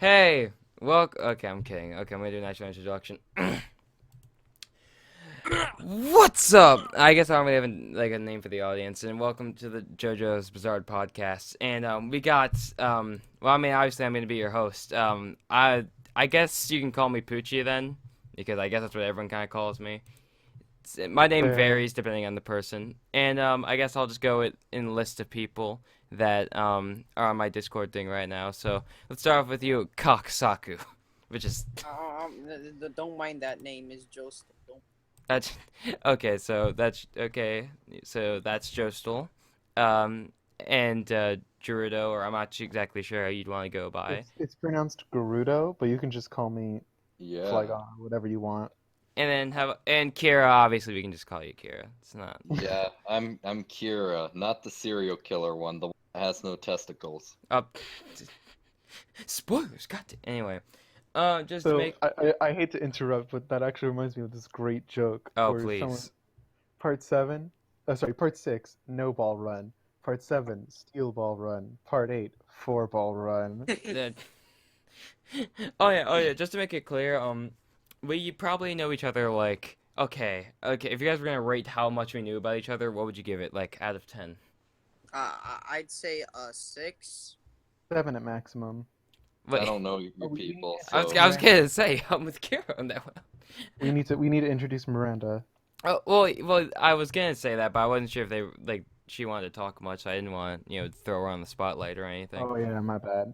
Hey, okay, I'm kidding. Okay, I'm gonna do a natural introduction. What's up? I guess I don't really have a name for the audience, and welcome to the JoJo's Bizarre podcast. And we got well, I mean, obviously I'm gonna be your host. I guess you can call me Poochie then, because I guess that's what everyone kind of calls me. My name Fair. varies depending on the person, and I guess I'll just go in a list of people that are on my Discord thing right now. So let's start off with you, Kaksaku, which is Don't mind that name is Joseph. Don't. that's okay. So that's Jostal, um, and Gerudo, or I'm not exactly sure how you'd want to go by, It's pronounced Gerudo, but you can just call me Yeah, Flygon, whatever you want. and Kira. Obviously, we can just call you Kira. It's not. yeah. I'm Kira, not the serial killer one, the one that has no testicles. Uh, spoilers. Got it. Anyway, just to So make. I hate to interrupt, but that actually reminds me of this great joke Oh, where someone please. part seven, part six, no ball run. Part seven, steel ball run. Part eight, four ball run. That oh yeah. Just to make it clear, we probably know each other like okay. If you guys were gonna rate how much we knew about each other, what would you give it like out of 10? I'd say six. Seven at maximum. I Wait, don't know Oh, your people, I so was Miranda. gonna say I'm with Kira on that one. We need to introduce Miranda. Oh well, I was gonna say that, but I wasn't sure if they like she wanted to talk much. So I didn't want throw her on the spotlight or anything. Oh yeah, my bad.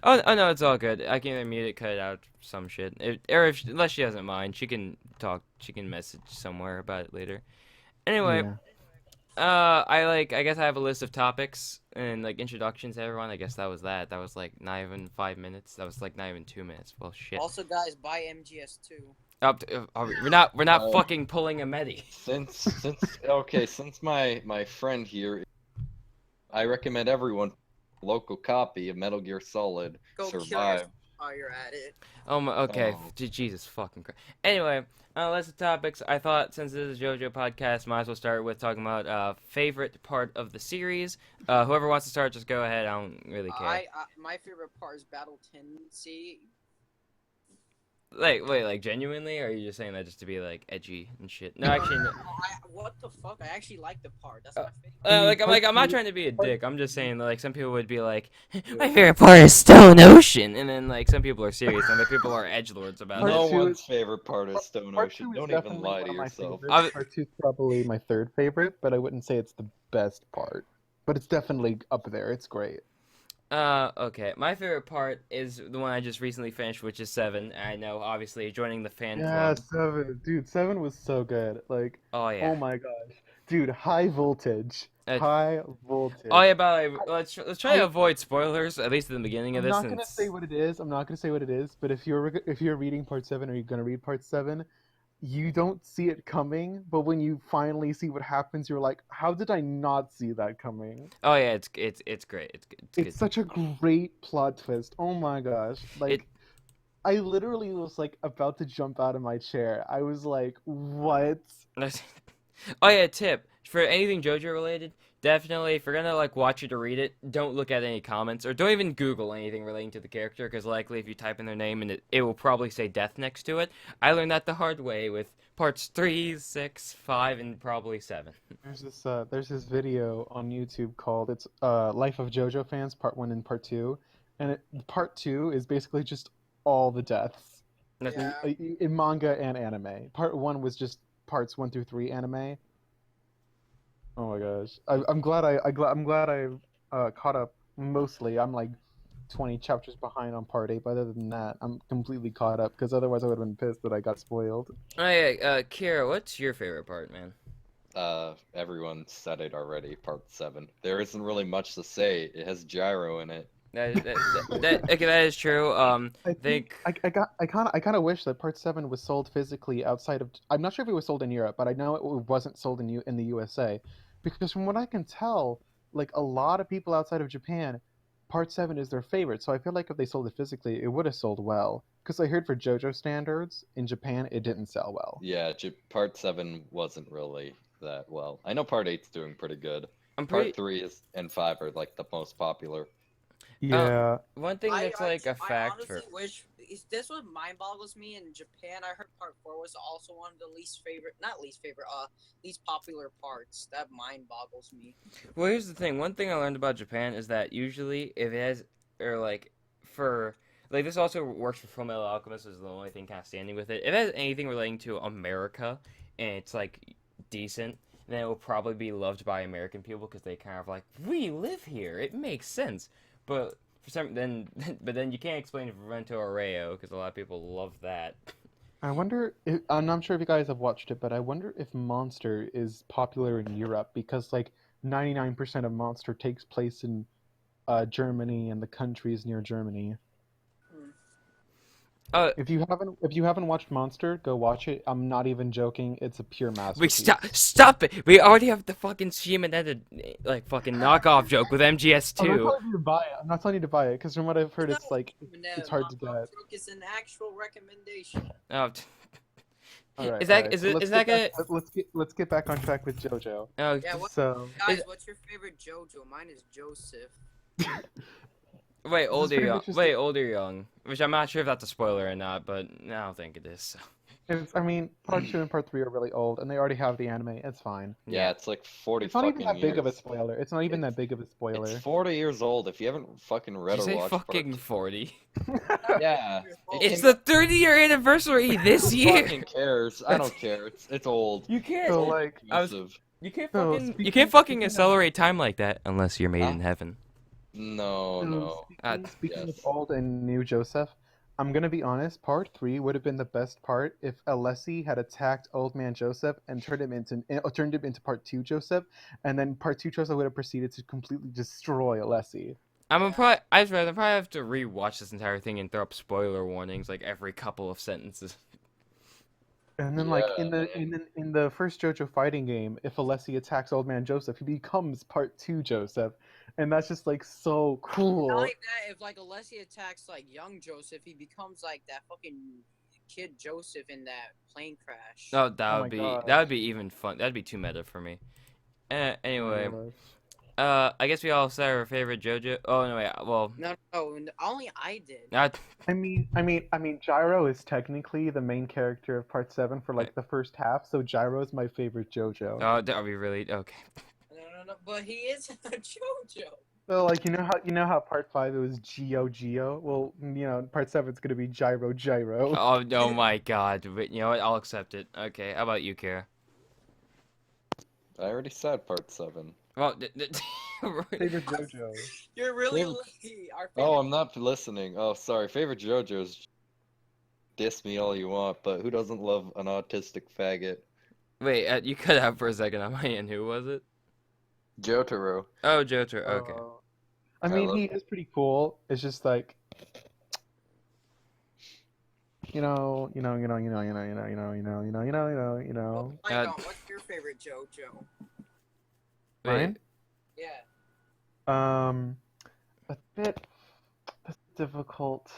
Oh no, it's all good. I can either mute it, cut it out, some shit, unless she doesn't mind, she can talk. She can message somewhere about it later. Anyway, Yeah. I guess I have a list of topics and like introductions to everyone. I guess that was that. That was like not even 5 minutes. That was like not even 2 minutes. Well, shit. Also, guys, buy MGS2. We're not uh, fucking pulling a Medi. since my friend here, I recommend everyone local copy of Metal Gear Solid Go kill Survive. yourself while you're at it. Oh my. Okay. Oh, Jesus fucking Christ. Anyway, list of topics. I thought since this is a JoJo podcast, might as well start with talking about favorite part of the series. Whoever wants to start, just go ahead. I don't really care. My favorite part is battle tendency. Like, wait, like genuinely, or are you just saying that just to be like edgy and shit? No, actually, no. What the fuck? I actually like the part. That's Uh, my favorite. I mean, like I'm not part two. trying to be a Part dick. I'm just saying that, like some people would be like, my two. favorite part is Stone Ocean, and then like some people are serious, and other people are edgelords about Part it. no two is one's favorite part is Stone Part Ocean. two is Don't even definitely lie one to of my yourself. favorites. I, Part two is probably my third favorite, but I wouldn't say it's the best part. But it's definitely up there. It's great. okay. My favorite part is the one I just recently finished, which is 7. I know, obviously, joining the fan Yeah, club. seven, dude. Seven was so good. Like, Oh oh yeah. my gosh, dude. High voltage. Uh, High oh voltage. yeah, but let's try to I avoid spoilers at least at the beginning of I'm this, not gonna say since what it is. I'm not gonna say what it is. But if you're reading part seven, or you're gonna read part seven, you don't see it coming. But when you finally see what happens, you're like, how did I not see that coming? oh yeah, it's great. It's good. It's It's good. such a great plot twist. Oh my gosh. It Like I literally was like about to jump out of my chair. I was like, what? Oh yeah, tip for anything JoJo related. Definitely, if you're gonna like watch it or read it, don't look at any comments or don't even Google anything relating to the character because likely if you type in their name and it will probably say death next to it. I learned that the hard way with parts 3, 6, 5, and probably 7. There's this video on YouTube called it's Life of JoJo Fans Part 1 and Part 2, and Part 2 is basically just all the deaths Yeah. in manga and anime. Part 1 was just parts 1 through 3 anime. Oh my gosh. I'm glad I caught up mostly. I'm like 20 chapters behind on Part 8, but other than that, I'm completely caught up because otherwise I would have been pissed that I got spoiled. Oh yeah, Kira, what's your favorite part, man? Everyone said it already. Part 7. There isn't really much to say. It has gyro in it. Okay, that is true. I Think. think I kind of wish that Part 7 was sold physically outside of. I'm not sure if it was sold in Europe, but I know it wasn't sold in the USA, because from what I can tell, like a lot of people outside of Japan, Part 7 is their favorite. So I feel like if they sold it physically, it would have sold well. Because I heard for JoJo standards in Japan, it didn't sell well. Yeah, Part 7 wasn't really that well. I know Part 8's doing pretty good. I'm Part pretty. 3 is and 5 are like the most popular. Yeah. One thing that's like a I fact for. honestly wish this what mind boggles me in Japan. I heard part 4 was also one of the least popular parts. That mind boggles me. Well, here's the thing. One thing I learned about Japan is that usually if it has, or like for like this also works for Fullmetal Alchemist is the only thing kind of standing with it. If it has anything relating to America and it's like decent, then it will probably be loved by American people because they kind of like we live here. It makes sense. But for some but then you can't explain it for Rento Arreo because a lot of people love that. I wonder if, I'm not sure if you guys have watched it, but I wonder if Monster is popular in Europe because like 99% of Monster takes place in Germany and the countries near Germany. Hmm. If you haven't watched Monster, go watch it. I'm not even joking. It's a pure We masterpiece. stop it. We already have the fucking Shimonetta like fucking knockoff joke with I'm not MGS2. telling you to buy it. I'm not telling you to buy it because from what I've heard, it's No, like no, it's hard to Knockoff get. Joke is an actual recommendation. Oh, All right, is that all right. is So it is that gonna? let's get back on track with JoJo. Oh, Yeah, what, So guys, what's your favorite JoJo? Mine is Joseph. wait, old or pretty young? much just Wait, old or young? Which I'm not sure if that's a spoiler or not, but I don't think it is. So. I mean, part 2 and part 3 are really old, and they already have the anime. It's fine. Yeah, it's like 40 It's not even fucking that big of a years. spoiler. It's not even that big of a spoiler. It's 40 years old. If you haven't fucking Did read you or say watched fucking part 40? Yeah. It's the 30-year anniversary this Who year. fucking cares? I don't care. It's old. You can't. So Old like, I was- abusive. You can't So, fucking. You speaking- can't fucking speaking of- accelerate time like that unless you're made Huh? in heaven. No, no. Speaking yes. of old and new Joseph, I'm gonna be honest. Part 3 would have been the best part if Alessi had attacked Old Man Joseph and turned him into Part 2 Joseph, and then Part 2 Joseph would have proceeded to completely destroy Alessi. I'm probably. I'd probably have to rewatch this entire thing and throw up spoiler warnings like every couple of sentences. And then, like Yeah, in the first JoJo fighting game, if Alessi attacks Old Man Joseph, he becomes Part 2 Joseph, and that's just like so cool. Not like that, if like Alessi attacks like young Joseph, he becomes like that fucking kid Joseph in that plane crash. Oh, that Oh would my be God. that would be even fun. That'd be too meta for me. Anyway, Oh I guess we all said our favorite JoJo. Oh no, wait. Well, No, only I did. not. I mean, Gyro is technically the main character of Part 7 for like the first half, so Gyro is my favorite JoJo. Oh, are we really okay? No, but he is a JoJo. So like you know how Part 5 it was Geo. Well, Part 7 is gonna be Gyro. Oh, oh my God! But you know what? I'll accept it. Okay. How about you, Kara? I already said part 7. Well, Favorite JoJo. You're really Favorite- lucky. Our Oh, favorite- I'm not listening. Oh, sorry. Favorite JoJo's. Diss me all you want, but who doesn't love an autistic faggot? wait, you cut out for a second on my end. Who was it? Jotaro. Oh, Jotaro. Okay. I mean, love he is pretty cool. It's just like, you know. Mike, what's your favorite JoJo? Mine? Yeah. A bit difficult.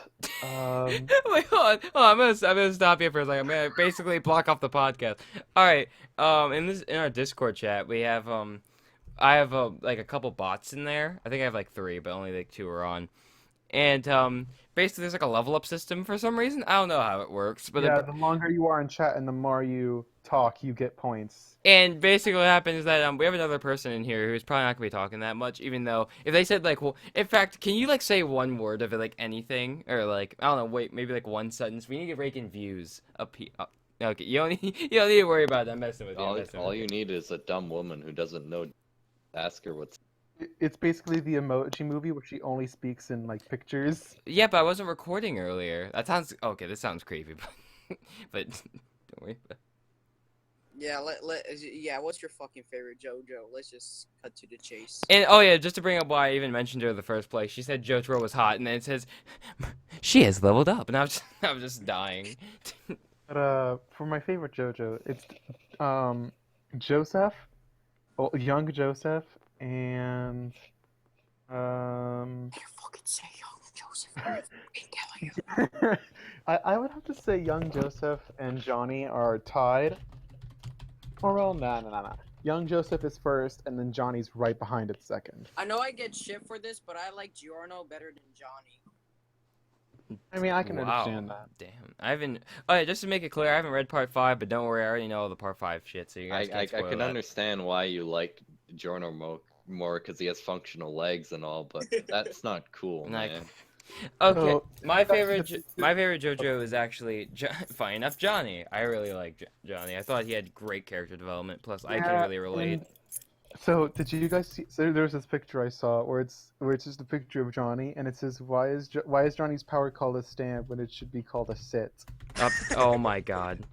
Wait, hold on. I'm gonna stop you for a second. I'm gonna basically block off the podcast. All right. In our Discord chat, we have I have like a couple bots in there. I think I have like 3, but only like 2 are on. And basically, there's like a level up system for some reason. I don't know how it works, but Yeah, the longer you are in chat and the more you talk, you get points. and basically what happens is that we have another person in here who's probably not gonna be talking that much, even though if they said like, well, in fact, can you like say one word of it, like anything, or like I don't know, wait, maybe like one sentence. We need to rake in views up here. Okay, you don't need to worry about it. I'm messing with you. I'm messing All with you need is a dumb woman who doesn't know. Ask her what's. It's basically the Emoji Movie where she only speaks in like pictures. Yeah, but I wasn't recording earlier. That sounds okay. This sounds creepy, but don't worry. Yeah, yeah, what's your fucking favorite JoJo? Let's just cut to the chase. And oh yeah, just to bring up why I even mentioned her in the first place, she said Jotaro was hot, and then it says she has leveled up, and I'm just dying. But for my favorite JoJo, it's Joseph, young Joseph, and You fucking say young Joseph. I'm killing you. I would have to say young Joseph and Johnny are tied. Or well, nah. Young Joseph is first, and then Johnny's right behind it second. I know I get shit for this, but I like Giorno better than Johnny. I mean, I can Wow. understand that. Damn. I haven't. Oh yeah, just to make it clear, I haven't read part 5, but don't worry, I already know all the part 5 shit, so you guys I can't spoil can that. understand why you like Giorno more because he has functional legs and all, but that's not cool, Like- man. Okay, So, my that's favorite, the- my favorite JoJo is actually, fine enough, Johnny. I really like Johnny. I thought he had great character development. Plus, I can Yeah, really relate. and- So did you guys see? So there's this picture I saw where it's just a picture of Johnny, and it says, "Why is Johnny's power called a stand when it should be called a sit?" Oh my god.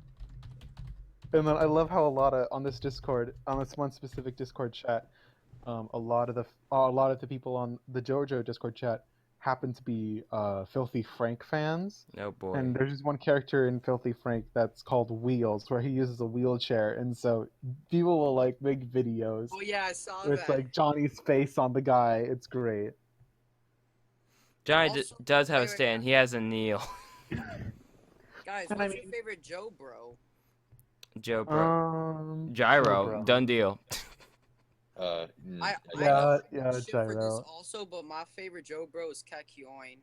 And then I love how a lot of on this Discord, on this one specific Discord chat, a lot of the people on the JoJo Discord chat happen to be Filthy Frank fans. Oh boy. And there's just one character in Filthy Frank that's called Wheels, where he uses a wheelchair, and so people will like make videos Oh yeah, I saw where it's that. like Johnny's face on the guy. It's great. Johnny Also- does have a wait, stand. He has a kneel. Guys, And what's I your mean- favorite Joe bro? Joe, bro. Gyro. Gyro. Done deal. I Yeah, know I yeah, get shit for this Gyro. also, but my favorite Joe bro is Kakyoin.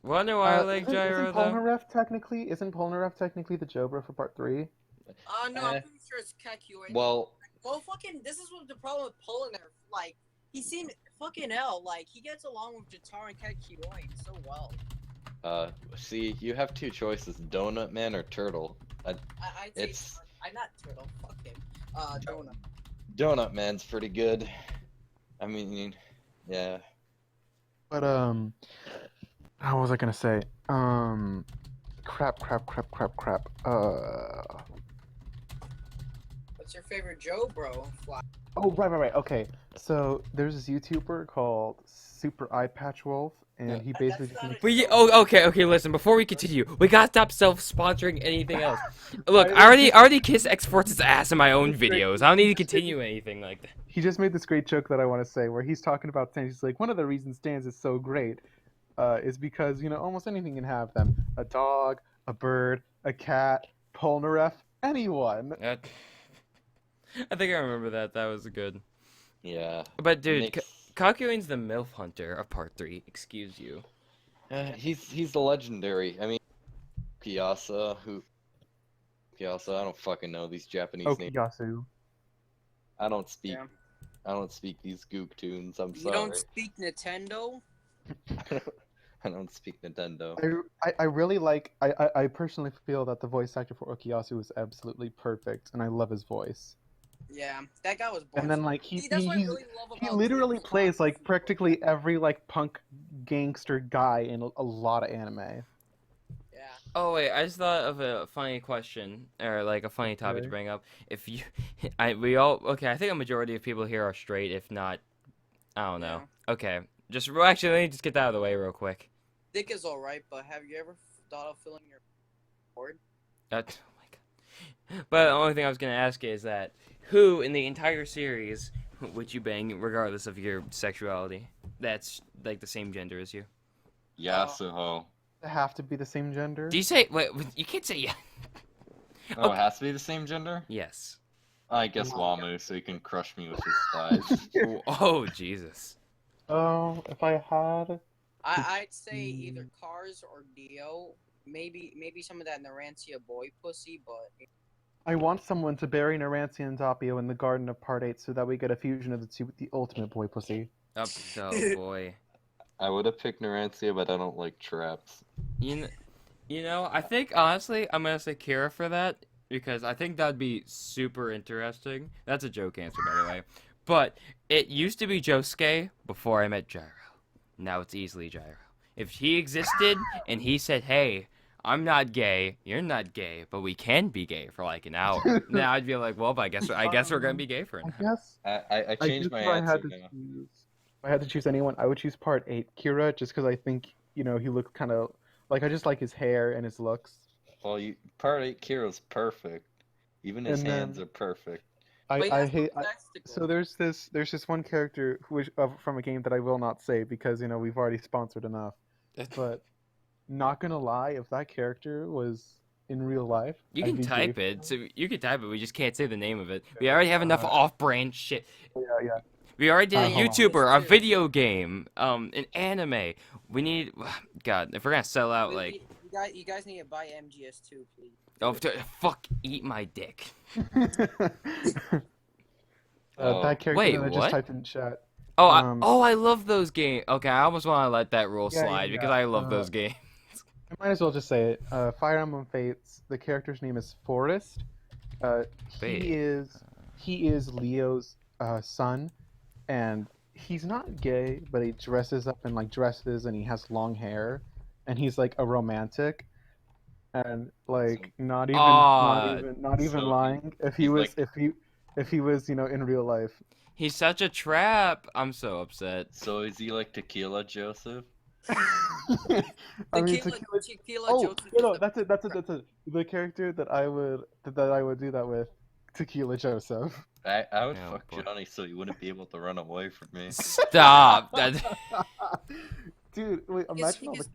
Wonder why I like Gyro though. Isn't Polnareff technically the Jobra for part 3? No, Eh. I'm pretty sure it's Kakyoin. Well, This is what the problem with Polnareff. Like, he seemed fucking hell. Like, he gets along with Jatara and Kakyoin so well. see, you have two choices: Donut Man or Turtle. I'd say It's- I'm not Turtle. Fuck him. Donut. Donut Man's pretty good. I mean, yeah. But how was I gonna say? Crap. What's your favorite Joe bro? Fly. Oh, right. Okay, so there's this YouTuber called Super Eye Patch Wolf, and he basically That's just not makes. a- Okay. Listen, before we continue, we gotta stop self-sponsoring anything else. Look, I already kissed X Force's ass in my own videos. I don't need to continue anything like that. He just made this great joke that I want to say, where he's talking about stands. He's like, one of the reasons stands is so great, is because almost anything can have them: a dog, a bird, a cat, Polnareff, anyone. I think I remember that. That was good. Yeah. But dude, Makes- Kakuin's the MILF hunter of part 3. Excuse you. he's the legendary. I mean, Kiyasa, I don't fucking know these Japanese names. Okuyasu. I don't speak. Yeah. I don't speak these Gook tunes. I'm You sorry. don't speak Nintendo? I don't speak Nintendo. I really like. I personally feel that the voice actor for Okuyasu is absolutely perfect, and I love his voice. Yeah, that guy was born. And then like See, that's what I really love about he literally Joe. plays like practically every like punk gangster guy in a lot of anime. Yeah. Oh wait, I just thought of a funny question or like a funny topic to Okay. bring up. If you, I think a majority of people here are straight. If not, I don't know. Okay, actually let me just get that out of the way real quick. Dick is alright, but have you ever thought of filling your board? Oh my god. But the only thing I was gonna ask is that who in the entire series would you bang, regardless of your sexuality? That's like the same gender as you. Yasuho. They have to be the same gender. Do you say wait? You can't say yeah. Oh, it has to be the same gender? Yes. I guess Wamu, so he can crush me with his thighs. Oh Jesus. Oh, if I had. I'd say either Cars or Dio. Maybe some of that Narantia boy pussy, but I want someone to bury Narantia and Doppio in the Garden of Part 8 so that we get a fusion of the two with the ultimate boy pussy. Oh boy. I would have picked Narantia, but I don't like traps. You know, I think honestly, I'm gonna say Kira for that because I think that'd be super interesting. That's a joke answer, by the way. But it used to be Josuke before I met Gyro. Now it's easily Gyro. If he existed and he said, "Hey, I'm not gay, you're not gay, but we can be gay for like an hour," now I'd be like, "Well, I guess we're gonna be gay for an I hour." guess. I changed my if I had answer to now. choose, if I had to choose anyone, I would choose Part 8, Kira, just because I think he looks kind of like I just like his hair and his looks. Well, Part 8 Kira's perfect. Even his And hands then- are perfect. But he I has no hate. testicles. So there's this one character from a game that I will not say because we've already sponsored enough. But not gonna lie, if that character was in real life. You I'd can be type grateful. it. So you can type it. We just can't say the name of it. We already have enough off-brand shit. Yeah. We already did a Hold on. YouTuber, a video game, an anime. We need, God, if we're gonna sell out, like, You guys need to buy MGS2, please. oh, fuck, eat my dick. That character Wait, that I just what? typed in chat. Oh, Um, I love those games. Okay, I almost want to let that rule slide because I love those games. I might as well just say it. Fire Emblem Fates. The character's name is Forrest. Wait. He is Leo's son, and he's not gay, but he dresses up in like dresses, and he has long hair, and he's like a romantic, and like not even So lying. If he he's was like- if he was in real life. He's such a trap. I'm so upset. So is he like Tequila Joseph? I mean, Tequila Oh Joseph no, is that's it. The character that I would do that with, Tequila Joseph. I would Oh, fuck boy. Johnny so you wouldn't be able to run away from me. Stop. Dude, wait, imagine all the Joseph,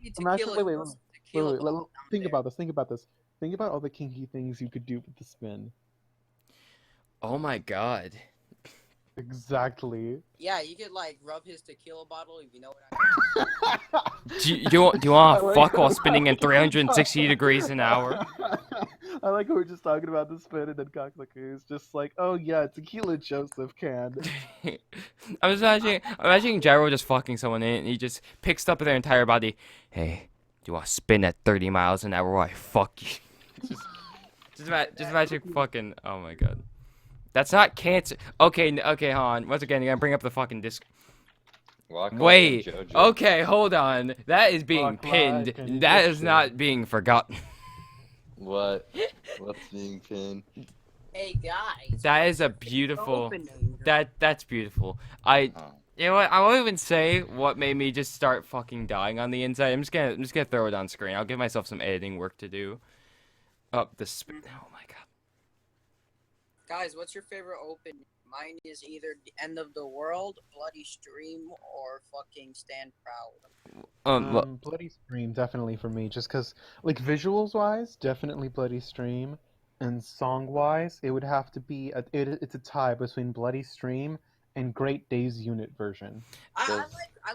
Tequila Joseph think down about this. Think about all the kinky things you could do with the spin. Oh my God. Exactly. Yeah, you could like rub his tequila bottle if you know what I mean. Do you want I to like fuck while how- spinning at 360 degrees an hour? I like how we're just talking about the spin, and then Cocksucker is just like, oh yeah, Tequila Joseph can. I'm imagining Gyro just fucking someone in, and he just picks up their entire body. Hey, do you want to spin at 30 miles an hour while I fuck you? just imagine fucking. Oh my God. That's not cancer. Okay, hold on. Once again, you're gonna bring up the fucking disc. Walk like Wait. JoJo's. Okay, hold on. That is being Walk pinned. like an That is Egyptian. not being forgotten. What? What's being pinned? Hey guys. That is a what's your beautiful. opening? That's beautiful. Oh. You know what? I won't even say what made me just start fucking dying on the inside. I'm just gonna throw it on screen. I'll give myself some editing work to do. Oh, the spin. Oh my God. Guys, what's your favorite opening? Mine is either the end of the world, bloody stream, or fucking stand proud. Bloody Stream definitely for me, just because like visuals wise, definitely Bloody Stream, and song wise, it would have to be it's a tie between Bloody Stream and Great Days Unit version. I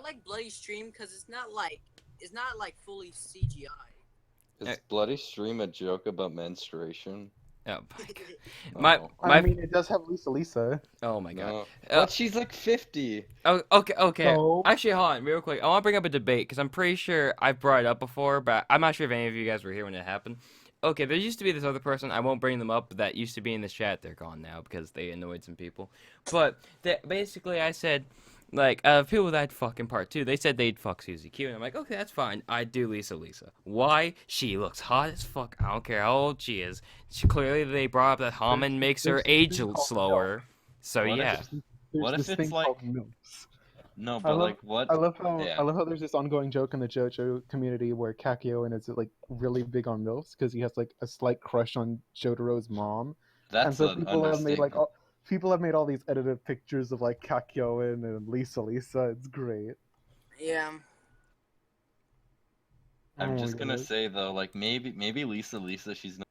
like bloody stream because it's not like fully CGI. Is Bloody Stream a joke about menstruation? Oh my God. Oh. I mean, it does have Lisa. Oh my God. No. Uh, But she's like 50. Oh, okay. So- Actually, hold on, real quick. I want to bring up a debate because I'm pretty sure I've brought it up before, but I'm not sure if any of you guys were here when it happened. Okay, there used to be this other person. I won't bring them up, but that used to be in the chat. They're gone now because they annoyed some people. But basically, I said, like, people that fuck in part 2, they said they'd fuck Suzy Q, and I'm like, okay, that's fine. I'd do Lisa. Why? She looks hot as fuck. I don't care how old she is. Clearly, they brought up that Hammond makes her there's age this thing called slower. So What if yeah. it's- There's What if this it's thing like- called MILFs. No, I but love- like what? I love how Yeah. there's this ongoing joke in the JoJo community where Kakyoin is like really big on MILFs because he has like a slight crush on Jotaro's mom. And That's so an people have made understatement. people have made all these edited pictures of like Kakyoin and Lisa. It's great. Yeah. I'm Oh my just gonna goodness. say though, like maybe Lisa, she's not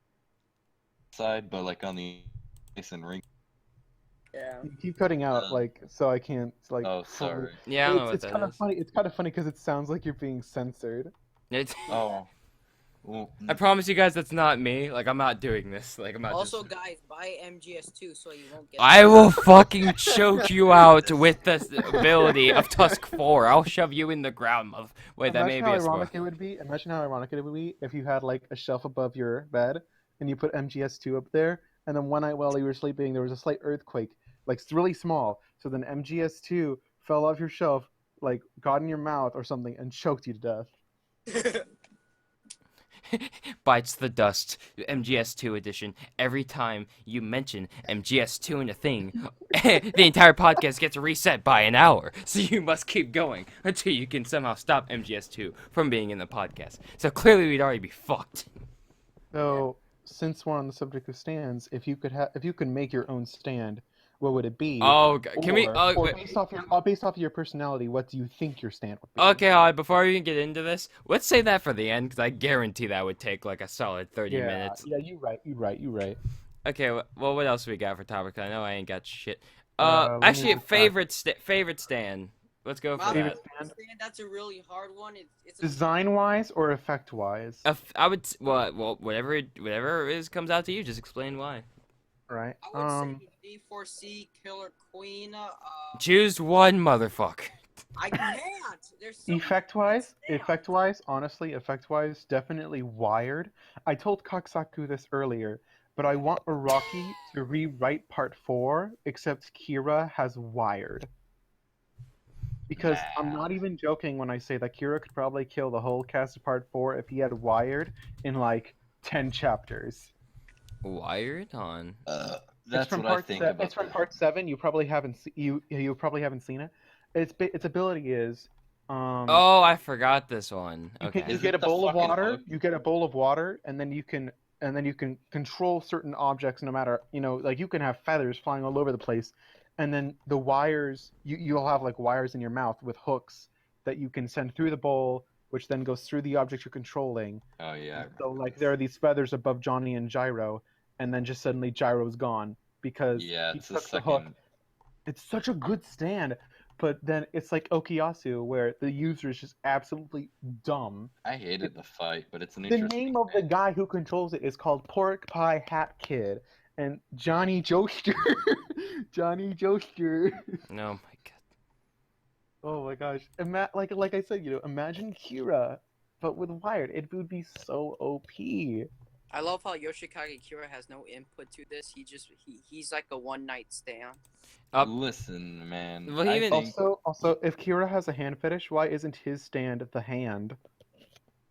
side, but like on the face and ring. Yeah. You keep cutting out like so I can't like. Oh, fully- sorry. Yeah, I don't know what It's that kind of is. funny. It's kind of funny because it sounds like you're being censored. It's, Oh. Well, I promise you guys that's not me. Like, I'm not doing this. Like, I'm not Also, just... guys, buy MGS2 so you won't get. I will fucking choke you out with the ability of Tusk 4. I'll shove you in the ground, mother... Wait, that may Imagine be how a spoiler. ironic it would be. Imagine how ironic it would be if you had like a shelf above your bed and you put MGS2 up there, and then one night while you were sleeping, there was a slight earthquake, like it's really small. So then MGS2 fell off your shelf, like got in your mouth or something, and choked you to death. Bites the dust. MGS2 edition. Every time you mention MGS2 in a thing, the entire podcast gets reset by an hour. So you must keep going until you can somehow stop MGS2 from being in the podcast. So clearly we'd already be fucked. So since we're on the subject of stands, if you could make your own stand, what would it be? Oh, can we? Or Wait. based off of your personality, what do you think your stand would be? Okay, hold on, before we even get into this, let's save that for the end, because I guarantee that would take like a solid 30 minutes. Yeah, you're right. Okay, well, what else we got for topics? I know I ain't got shit. Let me Actually, look favorite stand. Let's go for My Favorite that. stand? That's a really hard one. It's a Design-wise or effect-wise? I would, well, whatever it is comes out to you. Just explain why. Right. I would say D4C Killer Queen. Choose one, motherfucker. I can't. There's so many Effect-wise, stands. honestly, effect-wise, definitely Wired. I told Kaksaku this earlier, but I want Araki to rewrite Part 4, except Kira has Wired. Because I'm not even joking when I say that Kira could probably kill the whole cast of Part 4 if he had Wired in like 10 chapters. Wired on. That's what I think about It's from that. Part 7. You probably haven't you probably haven't seen it. Its ability is Oh, I forgot this one. Okay. you Is get it a the bowl of fucking water. hook? You get a bowl of water, and then you can control certain objects no matter like you can have feathers flying all over the place, and then the wires you'll have like wires in your mouth with hooks that you can send through the bowl, which then goes through the object you're controlling. Oh yeah. So like there are these feathers above Johnny and Gyro, and then just suddenly Gyro's gone because Yeah, he it's the took the hook. second. It's such a good stand, but then it's like Okuyasu where the user is just absolutely dumb. I hated the fight, but it's an The interesting. name of the guy who controls it is called Pork Pie Hat Kid, and Johnny Joester. Johnny Joester. No, my God. Oh my gosh! Like I said, imagine Kira, but with Wired, it would be so OP. I love how Yoshikage Kira has no input to this. He's like a one night stand. Listen, man. Well, I even- think Also, if Kira has a hand fetish, why isn't his stand the hand?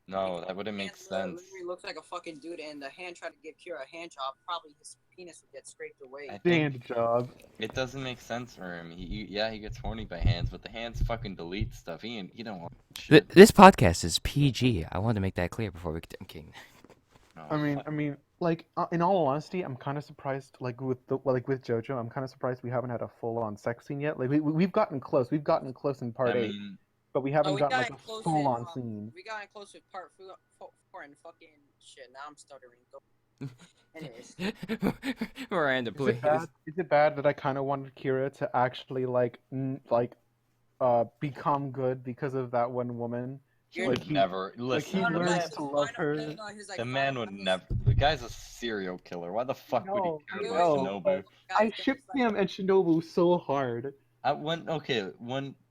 no, that wouldn't make sense. Literally looks like a fucking dude, and the hand tried to give Kira a hand job. Probably his penis would get scraped away. I think Stand job. it doesn't make sense for him. Yeah, he gets horny by hands, but the hands fucking delete stuff. He don't want shit. This podcast is PG. I want to make that clear before we get. I'm kidding. No, I mean, like in all honesty, I'm kind of surprised. Like with JoJo, I'm kind of surprised we haven't had a full-on sex scene yet. Like we've gotten close. We've gotten close in Part 8, mean, but we haven't we gotten got like a close full-on in, scene. We got in close with Part 4 and fucking shit. Now I'm stuttering. Anyways, Miranda, please. Is it bad that I kind of wanted Kira to actually become good because of that one woman? he Like, would he- never like, he listen. learns to love her. The man would never. The guy's a serial killer. Why the fuck would No, he care no, about Shinobu? but I shipped him and Shinobu so hard.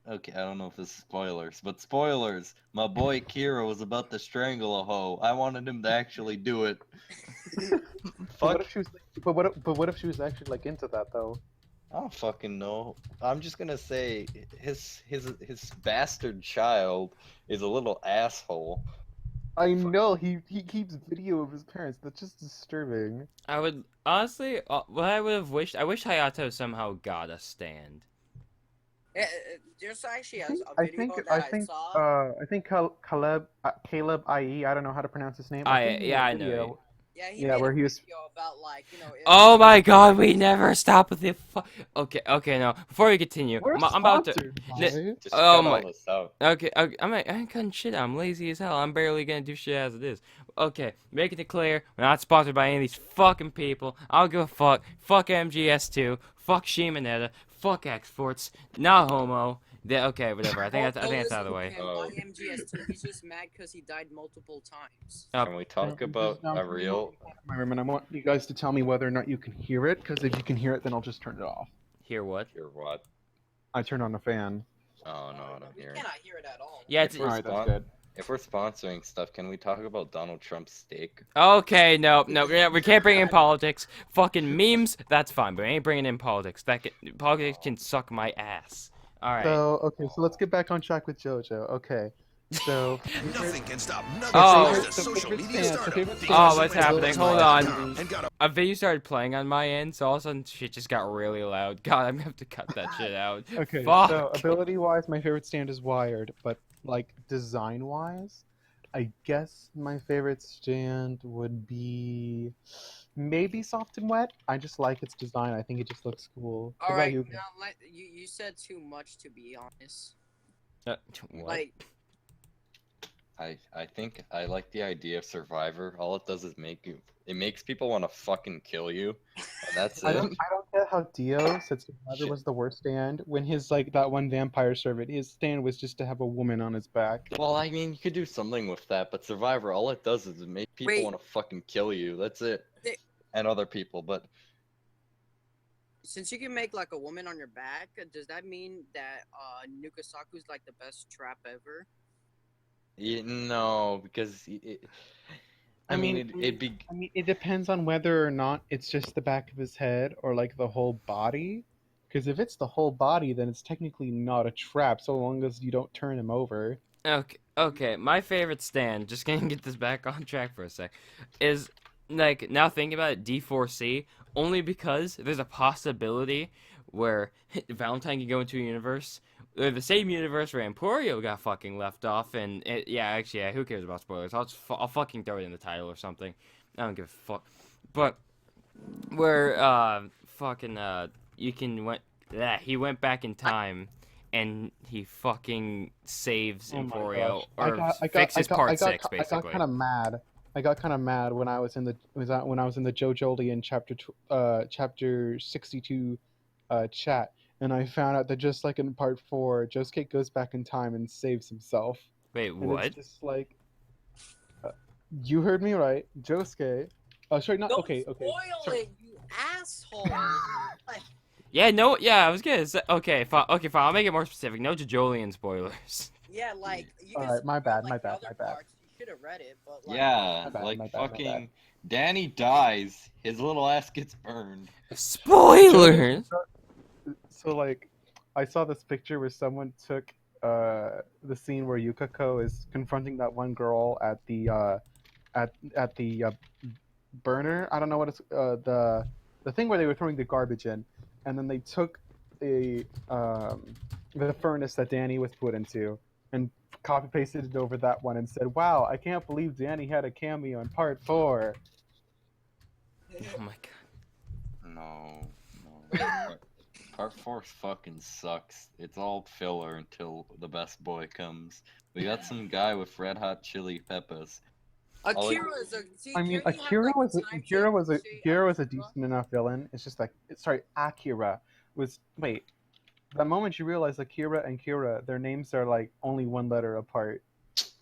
Okay, I don't know if this is spoilers, but spoilers. My boy Kira was about to strangle a hoe. I wanted him to actually do it. But what if she was? But what if she was actually like into that though? I don't fucking know. I'm just gonna say his bastard child is a little asshole. I know he keeps video of his parents. That's just disturbing. I would honestly, what I would have wished. I wish Hayato somehow got a stand. There's actually a video I think that I saw. I think Caleb IE. I don't know how to pronounce his name. I think he made a know video. Yeah, he Yeah, made where a he was- video about like Oh my God, we never stop with the. Okay, no. Before we continue, We're I'm about to. sponsored by- Just Oh cut my- all this out. Okay, I ain't cutting shit out. I'm lazy as hell. I'm barely gonna do shit as it is. Okay, making it clear, we're not sponsored by any of these fucking people. I don't give a fuck. Fuck MGS2. Fuck Shimonetta. Fuck Exports. Not homo. Okay, whatever. I think that's out of the way. Oh. MGS2. He's just mad because he died multiple times. Can we talk about Now, a real? my room, and I want you guys to tell me whether or not you can hear it. Because if you can hear it, then I'll just turn it off. Hear what? Or what? I turn on the fan. Oh no, I don't We hear it. cannot hear it at all. Yeah, If it's. we're All right, that's spon- good. If we're sponsoring stuff, can we talk about Donald Trump's steak? Okay, no, we can't bring in politics. Fucking memes, that's fine, but we ain't bringing in politics. Politics can suck my ass. All right. So let's get back on track with JoJo. Okay, so Nothing can stop nothing. Oh. It's a social media startup. Oh, what's happening? Hold on. And got A video started playing on my end, so all of a sudden shit just got really loud. God, I'm gonna have to cut that shit out. Okay, Fuck. so ability-wise, my favorite stand is Wired, but like design-wise, I guess my favorite stand would be maybe Soft and Wet. I just like its design. I think it just looks cool. What All about right, you? now you said too much to be honest. What? Like, I think I like the idea of Survivor. All it does is it makes people want to fucking kill you. And that's I it. don't get how Dio said Survivor Shit. was the worst stand when his like that one vampire servant. His stand was just to have a woman on his back. Well, I mean, you could do something with that, but Survivor, all it does is it make people Wait. want to fucking kill you. That's it. They- And other people, but since you can make like a woman on your back, does that mean that Nukasaku's like the best trap ever? no, because I mean, it'd be I mean, it depends on whether or not it's just the back of his head or like the whole body. Because if it's the whole body, then it's technically not a trap, so long as you don't turn him over. Okay. My favorite stand, just gonna get this back on track for a sec, is like now thinking about it, D4C, only because there's a possibility where Valentine can go into a universe, the same universe where Emporio got fucking left off, and who cares about spoilers? I'll fucking throw it in the title or something. I don't give a fuck. But where he went back in time and he fucking saves Oh my Emporio gosh. or fixes part 6 I got basically. kind of mad. I got kind of mad when I was in the JoJolian chapter 62 chat, and I found out that just like in part 4, Josuke goes back in time and saves himself. Wait, And what? it's just like you heard me right, Josuke. Oh, sorry, not Don't okay. spoil Sorry. it, you asshole! Like, I was gonna say, okay, fine, I'll make it more specific. No Jojolian spoilers. yeah, like you All can right, my spoil, bad, like, my the bad, other my bad. parts. You should have read it, but like, yeah, My like bad, my bad. fucking Danny dies, his little ass gets burned. Spoilers. So like, I saw this picture where someone took the scene where Yukiko is confronting that one girl at the burner. I don't know what it's the thing where they were throwing the garbage in, and then they took a the furnace that Danny was put into and copy pasted it over that one and said, "Wow, I can't believe Danny had a cameo in part 4." Oh my god. No, no. Part 4 fucking sucks. It's all filler until the best boy comes. We got some guy with red hot chili peppers. Akira is a. See, I mean, here you have, like, the time change shit. Akira was a decent enough villain. It's just like, sorry, Akira was. Wait, the moment you realize Akira and Kira, their names are like only one letter apart.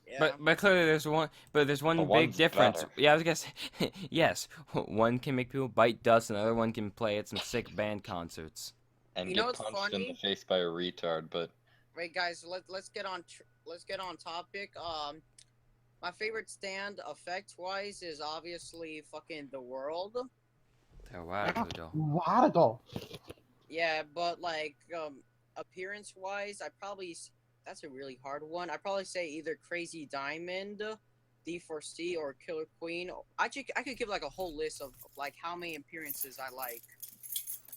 Yeah. But clearly there's one big one's difference. better. Yeah, I was gonna say yes. One can make people bite dust, another one can play at some sick band concerts. And You get know what's punched in the funny? face by a retard, but Wait, guys, let's get on topic. My favorite stand effect wise is obviously fucking the world. Oh wow, Jojo. Radical. Yeah, but like appearance wise, that's a really hard one. I'd probably say either Crazy Diamond, D4C, or Killer Queen. I could give like a whole list of like how many appearances I like.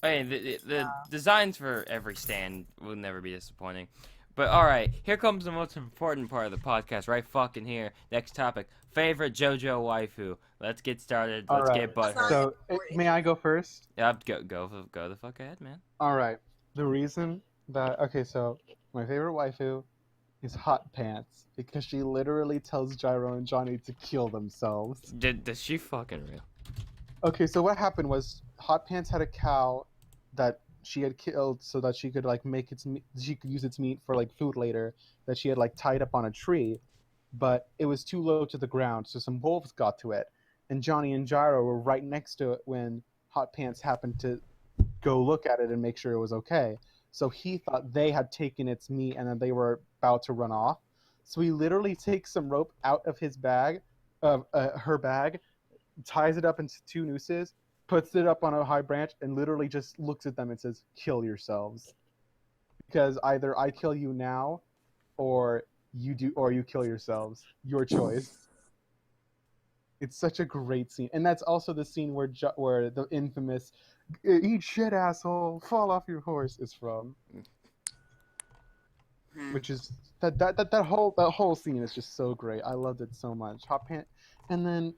Hey, the designs for every stand will never be disappointing. But alright, here comes the most important part of the podcast, right fucking here. Next topic. Favorite JoJo waifu. Let's get started. Let's Alright, get butthurt. So, may I go first? Yeah, go the fuck ahead, man. All right. The reason that so my favorite waifu is Hot Pants because she literally tells Gyro and Johnny to kill themselves. Does she fucking real? Okay, so what happened was Hot Pants had a cow that she had killed so that she could like make its meat, she could use its meat for like food later, that she had like tied up on a tree, but it was too low to the ground, so some wolves got to it, and Johnny and Gyro were right next to it when Hot Pants happened to go look at it and make sure it was okay. So he thought they had taken its meat and then they were about to run off. So he literally takes some rope out of his bag, her bag, ties it up into 2 nooses, puts it up on a high branch, and literally just looks at them and says, "Kill yourselves." Because either I kill you now, or you kill yourselves. Your choice. It's such a great scene, and that's also the scene where the infamous "Eat shit, asshole! Fall off your horse" is from. which is that whole scene is just so great. I loved it so much. Hot Pants, and then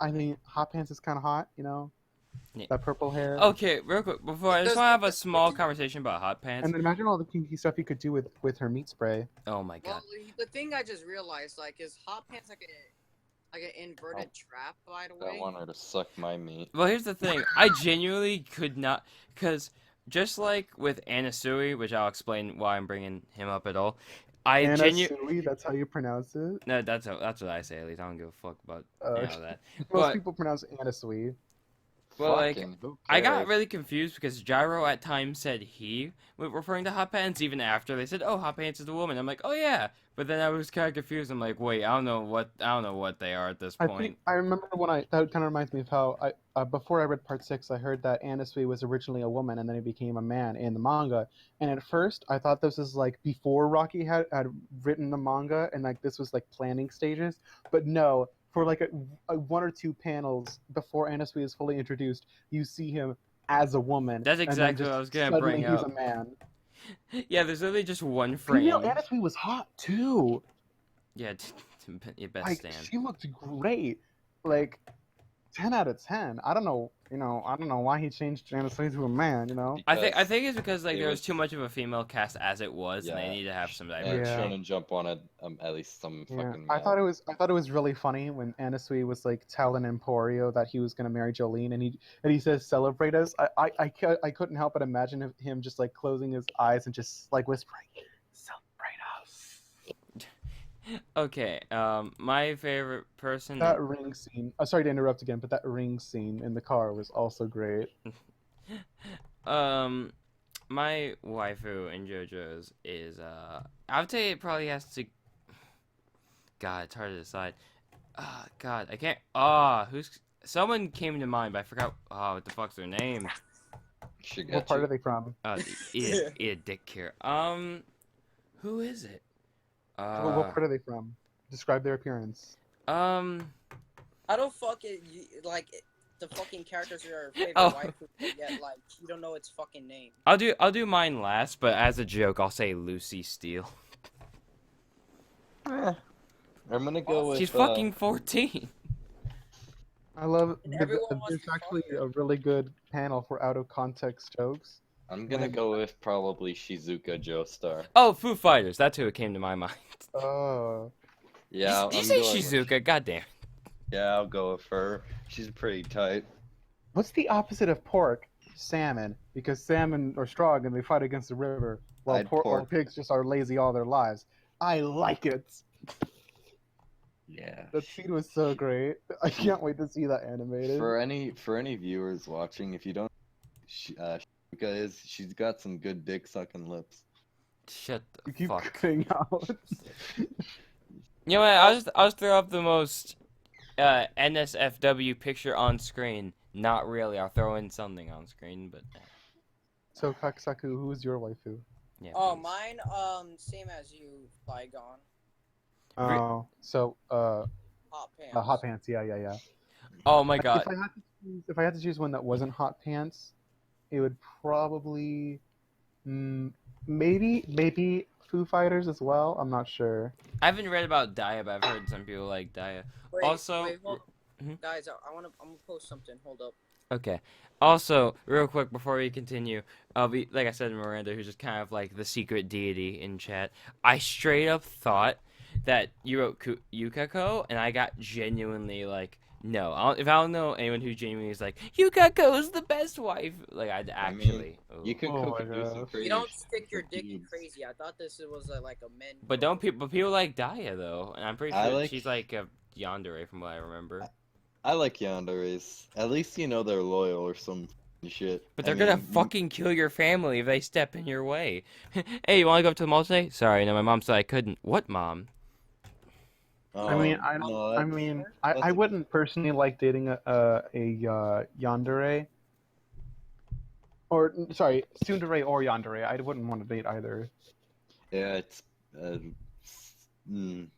I mean, Hot Pants is kind of hot. Yeah. That purple hair. Okay, real quick before I just want to have a small conversation about hot pants. And then imagine all the kinky stuff you could do with her meat spray. Oh my god. Well, the thing I just realized, like, is hot pants like an inverted trap, by the way? I want her to suck my meat. Well, here's the thing. I genuinely could not, because just like with Anasui, which I'll explain why I'm bringing him up at all. Anasui, that's how you pronounce it. No, that's what I say at least. I don't give a fuck about that. Most But people pronounce it Anasui. well, like Fucking, who I got cares? really confused because Gyro at times said he, referring to Hot Pants, even after they said, "Oh, Hot Pants is the woman." I'm like, "Oh yeah," but then I was kind of confused. I'm like, "Wait, I don't know what they are at this I point." think I remember that kind of reminds me of how before I read part 6, I heard that Anasui was originally a woman and then he became a man in the manga. And at first, I thought this was like before Rocky had written the manga and like this was like planning stages. But no, for like a 1 or 2 panels before Anasui is fully introduced, you see him as a woman. That's and then exactly just what I was gonna suddenly bring he's up. a man. Yeah, there's literally just one And frame. Anasui was hot too. Yeah, your best Like stand. she looked great. Like 10 out of 10. I don't know why he changed Anasui to a man. I Because think it's because like it there was was- too much of a female cast as it was, and they Yeah. need to have some And diversity. Yeah. Shonen Jump wanted at least some Yeah, fucking. I male. thought it was really funny when Anasui was like telling Emporio that he was gonna marry Jolene, and he says celebrate us. I couldn't help but imagine him just like closing his eyes and just like whispering, celebrate us. Okay, my favorite person. That ring scene. Sorry to interrupt again, but that ring scene in the car was also great. My waifu in JoJo's is I would say it probably has to. God, it's hard to decide. God, I can't. Someone came to mind, but I forgot. Oh, what the fuck's their name? What part are they from? Dick here. Who is it? What part are they from? Describe their appearance. I don't fucking like the fucking characters are your favorite Oh. waifu, but yet like you don't know its fucking name. I'll do mine last, but as a joke, I'll say Lucy Steele. I'm gonna go with. She's fucking 14. I love. And everyone wants There's to actually fuck her. a really good panel for out of context jokes. I'm gonna go with probably Shizuka Joestar. Oh, Foo Fighters. That's who it came to my mind. Oh. Yeah, Did you I'm say going- Shizuka? Goddamn. Yeah, I'll go with her. She's pretty tight. What's the opposite of pork? Salmon, because salmon are strong and they fight against the river, while I'd while pork. pigs just are lazy all their lives. I like it. Yeah. That scene was so great. I can't wait to see that animated. For any viewers watching, if you don't, Shizuka she's got some good dick sucking lips. Shut You the keep fuck. cutting out. You know what? I'll just throw up the most NSFW picture on screen. Not really. I'll throw in something on screen, but So Kakusaku, who's your waifu? yeah. Oh, please. mine same as you, Bygone. Oh, so Hot pants. Hot Pants. Yeah. Oh my god. If I had to choose one that wasn't Hot Pants, it would probably maybe Foo Fighters as well. I'm not sure. I haven't read about Daya, but I've heard some people like Daya. Wait, Also- hold- Mhm. guys, I'm gonna post something. Hold up. Okay. Also, real quick before we continue, like I said, Miranda, who's just kind of like the secret deity in chat. I straight up thought that you wrote Yukako, and I got genuinely like, no. If I don't know anyone who genuinely is like, Yukako's the best wife, like I'd actually. You could Oh cook my do some God. crazy You don't shit stick your with dick in boobs. crazy. I thought this was like a men. But people like Daya though, and I'm pretty I sure like- she's like a yandere from what I remember. I like yanderes. At least you know they're loyal or some shit. But I they're gonna mean, fucking kill your family if they step in your way. Hey, you wanna go up to the mall today? Sorry, no, my mom said I couldn't. What mom? I mean, oh, no, I that's- wouldn't personally like dating a yandere. Or sorry, tsundere or yandere. I wouldn't want to date either. Yeah, it's. Yandere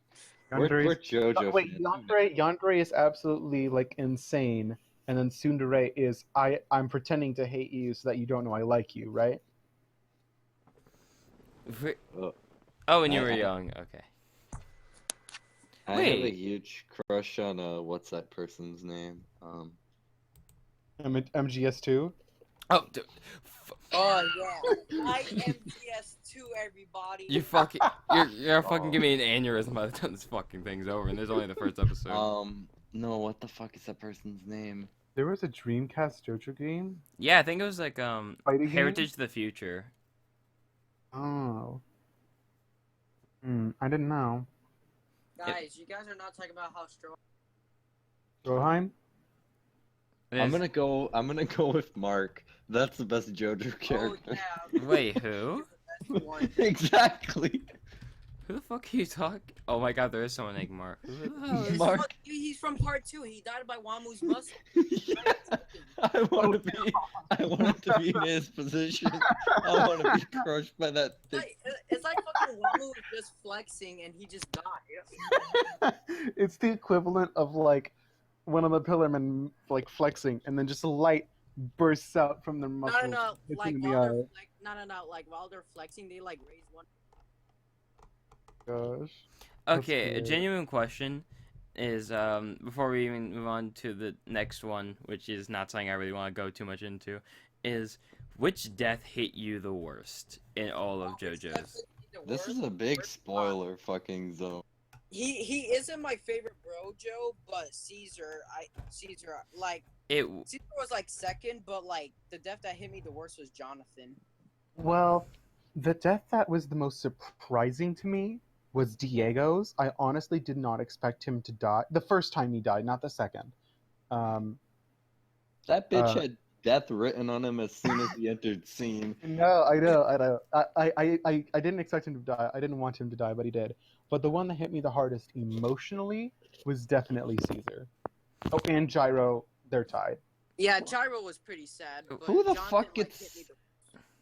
We're is- JoJo. wait, fans. yandere is absolutely like insane, and then tsundere is I'm pretending to hate you so that you don't know I like you, right? Oh, when you were I- young. Okay. I have a Wait. huge crush on what's that person's name? MGS2. Oh, Oh yeah, IMGS2, everybody. you're fucking giving me an aneurysm by the time this fucking thing's over, and there's only the first episode. No, what the fuck is that person's name? There was a Dreamcast JoJo game. Yeah, I think it was like Fighting game? Heritage of the Future. Oh. I didn't know. Guys, you guys are not talking about how strong. Roheim? I'm gonna go with Mark. That's the best JoJo character. Oh yeah. Wait, who? That's the one. Exactly. Who the fuck are you talking? Oh my god, there is someone named Mark. Who the hell is- Mark. He's from part 2. He died by Wamu's muscle. Yeah. I want to be in his position. I want to be crushed by that thick. It's like fucking Wamu was just flexing and he just died. It's the equivalent of like one of the Pillarmen like flexing, and then just a light bursts out from their muscles. No. hitting Like in the while they're eye. Like while they're flexing, they like raise one. Gosh. Okay, a That's genuine question is before we even move on to the next one, which is not something I really want to go too much into, is which death hit you the worst in all of JoJo's? This is a big spoiler fucking zone. He isn't my favorite Brojo, but Caesar like Caesar was like second, but like the death that hit me the worst was Jonathan. Well, the death that was the most surprising to me was Diego's. I honestly did not expect him to die. The first time he died, not the second. That bitch had death written on him as soon as he entered scene. No, I know. I didn't expect him to die. I didn't want him to die, but he did. But the one that hit me the hardest emotionally was definitely Caesar. Oh, and Gyro, they're tied. Yeah, Gyro was pretty sad. But Who the Jonathan, fuck like, gets hit me the-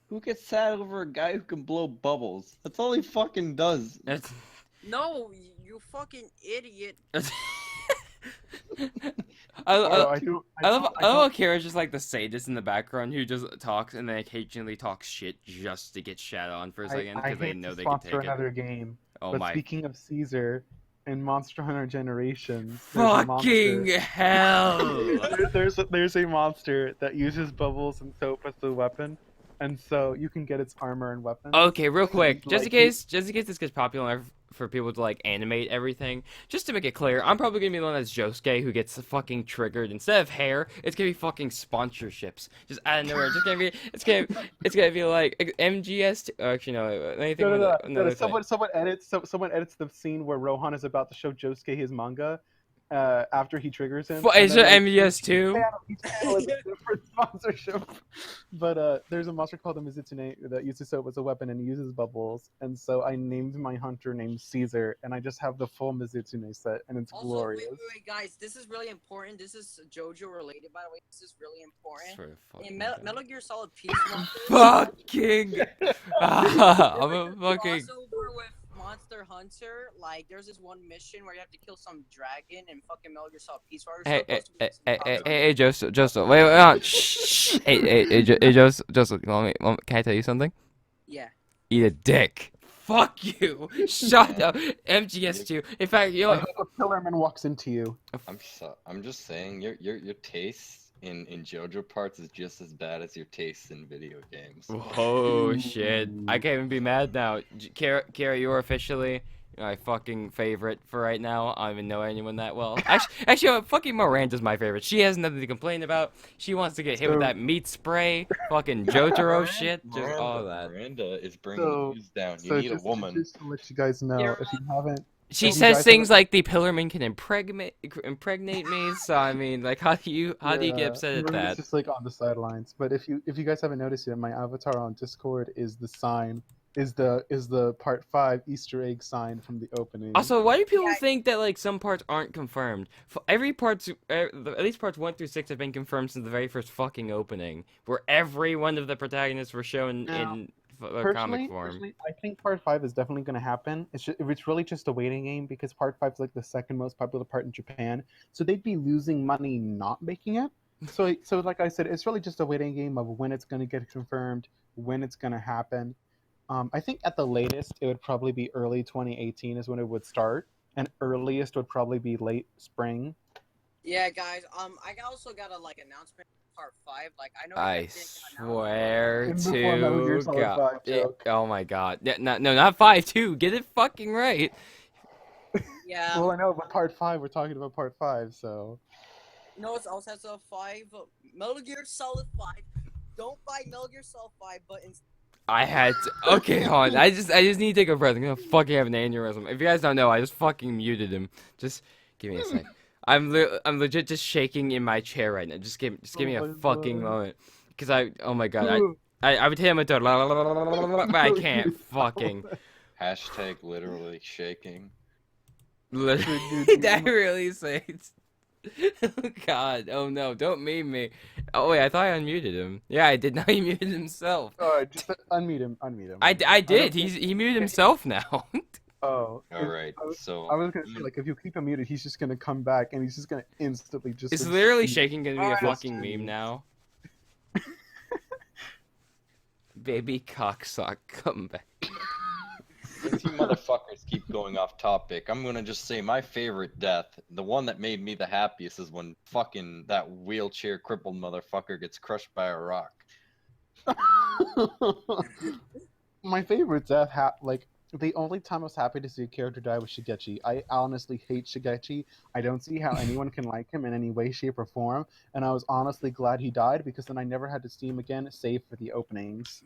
who gets sad over a guy who can blow bubbles? That's all he fucking does. No, you fucking idiot. I don't- love how Kira's just like the sadist in the background who just talks and then occasionally talks shit just to get shat on for a second I because they hate know to they can sponsor take it. another game. Oh But my speaking of Caesar, in Monster Hunter Generations, fucking hell! there's a monster that uses bubbles and soap as the weapon, and so you can get its armor and weapons. Okay, real quick, just in Like, case this gets popular for people to like animate everything, just to make it clear, I'm probably gonna be the one that's Josuke who gets fucking triggered. Instead of hair, it's gonna be fucking sponsorships, just out of nowhere. It's gonna be like MGS. Actually, no. Let me think of another thing. Someone edits the scene where Rohan is about to show Josuke his manga. After he triggers him. Is it MGS2? Each channel is for sponsorship. But there's a monster called the Mizutsune that uses soap as a weapon and uses bubbles. And so I named my hunter named Caesar, and I just have the full Mizutsune set, and it's Also, glorious. wait, guys, this is really important. This is JoJo related, by the way. This is really important. Swear to fucking In God. Metal Gear Solid Peace Walker, Fucking. I'm a fucking. crossover with Monster Hunter, like there's this one mission where you have to kill some dragon and fucking Metal Gear Solid Peace Walker. Hey, Joseph, wait, shh. Hey, Joseph, can I tell you something? Yeah. Eat a dick. Fuck you. Shut up. MGS2. In fact, I hope a Pillarman walks into you. I'm just saying your taste in JoJo parts is just as bad as your taste in video games. Oh shit. I can't even be mad now. Kara, you're officially my fucking favorite for right now. I don't even know anyone that well. Actually, fucking Miranda's my favorite. She has nothing to complain about. She wants to get hit with that meat spray, fucking Jotaro shit, just all that. Miranda is bringing the news down. You need a woman. Just to let you guys know, You're if you haven't. She You says guys things haven't- like the Pillarman can impregnate me. So I mean, like, how do you get upset at Miranda's that? just like on the sidelines. But if you guys haven't noticed yet, my avatar on Discord is the sign. Is the part 5 Easter egg sign from the opening. Also, why do people think that like some parts aren't confirmed? Every parts, at least parts 1 through 6 have been confirmed since the very first fucking opening, where every one of the protagonists were shown in comic form. Personally, I think part 5 is definitely going to happen. It's really just a waiting game because part 5 is like the second most popular part in Japan, so they'd be losing money not making it. So like I said, it's really just a waiting game of when it's going to get confirmed, when it's going to happen. I think at the latest it would probably be early 2018 is when it would start, and earliest would probably be late spring. Yeah, guys. I also got a announcement for part 5. Like, I know you I guys didn't get announced. swear In before Metal Gear to Solid God. 5 joke. Oh my God. Yeah, no, not 5-2. Get it fucking right. Yeah. Well, I know, but part 5, we're talking about part 5, so. You know what else has a 5? Metal Gear Solid 5. Don't buy Metal Gear Solid 5, but I had to. Okay, hold on. I just need to take a breath. I'm gonna fucking have an aneurysm. If you guys don't know, I just fucking muted him. Just give me a sec. I'm legit just shaking in my chair right now. Just give me a Oh my fucking God. moment. Cause oh my God, I would hit him with the but I can't fucking. Hashtag literally shaking. Literally, did I really say it? Oh God, oh no, don't meme me. Oh wait, I thought I unmuted him. Yeah, I did not. He muted himself. Just unmute him. I did. He muted himself now. Oh. Alright, so I was gonna say, like, if you keep him muted, he's just gonna come back and he's just gonna instantly just. Is literally shaking gonna be a Alright, fucking I'll meme now? Baby cocksock, come back. since you motherfuckers keep going off topic, I'm gonna just say my favorite death, the one that made me the happiest, is when fucking that wheelchair crippled motherfucker gets crushed by a rock. My favorite death, like, the only time I was happy to see a character die was Shigechi. I honestly hate Shigechi. I don't see how anyone can like him in any way, shape, or form. And I was honestly glad he died because then I never had to see him again, save for the openings.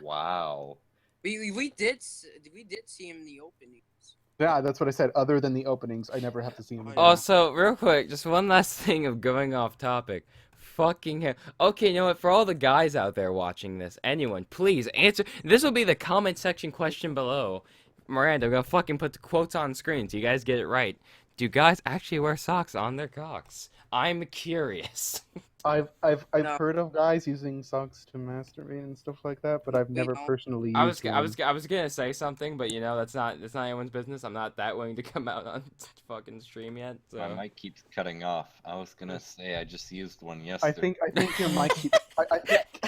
Wow. we did see him in the openings. Yeah, that's what I said. Other than the openings, I never have to see him again. Also, real quick, just one last thing of going off topic. Fucking hell. Okay, you know what? For all the guys out there watching this, anyone, please answer. This will be the comment section question below. Miranda, I'm gonna fucking put the quotes on screen so you guys get it right. Do guys actually wear socks on their cocks? I'm curious. I've No. heard of guys using socks to masturbate and stuff like that, but I've We never don't. personally used I one. was gonna say something, but you know that's not anyone's business. I'm not that willing to come out on fucking stream yet. My So. mic keeps cutting off. I was gonna say I just used one I yesterday. think your mic.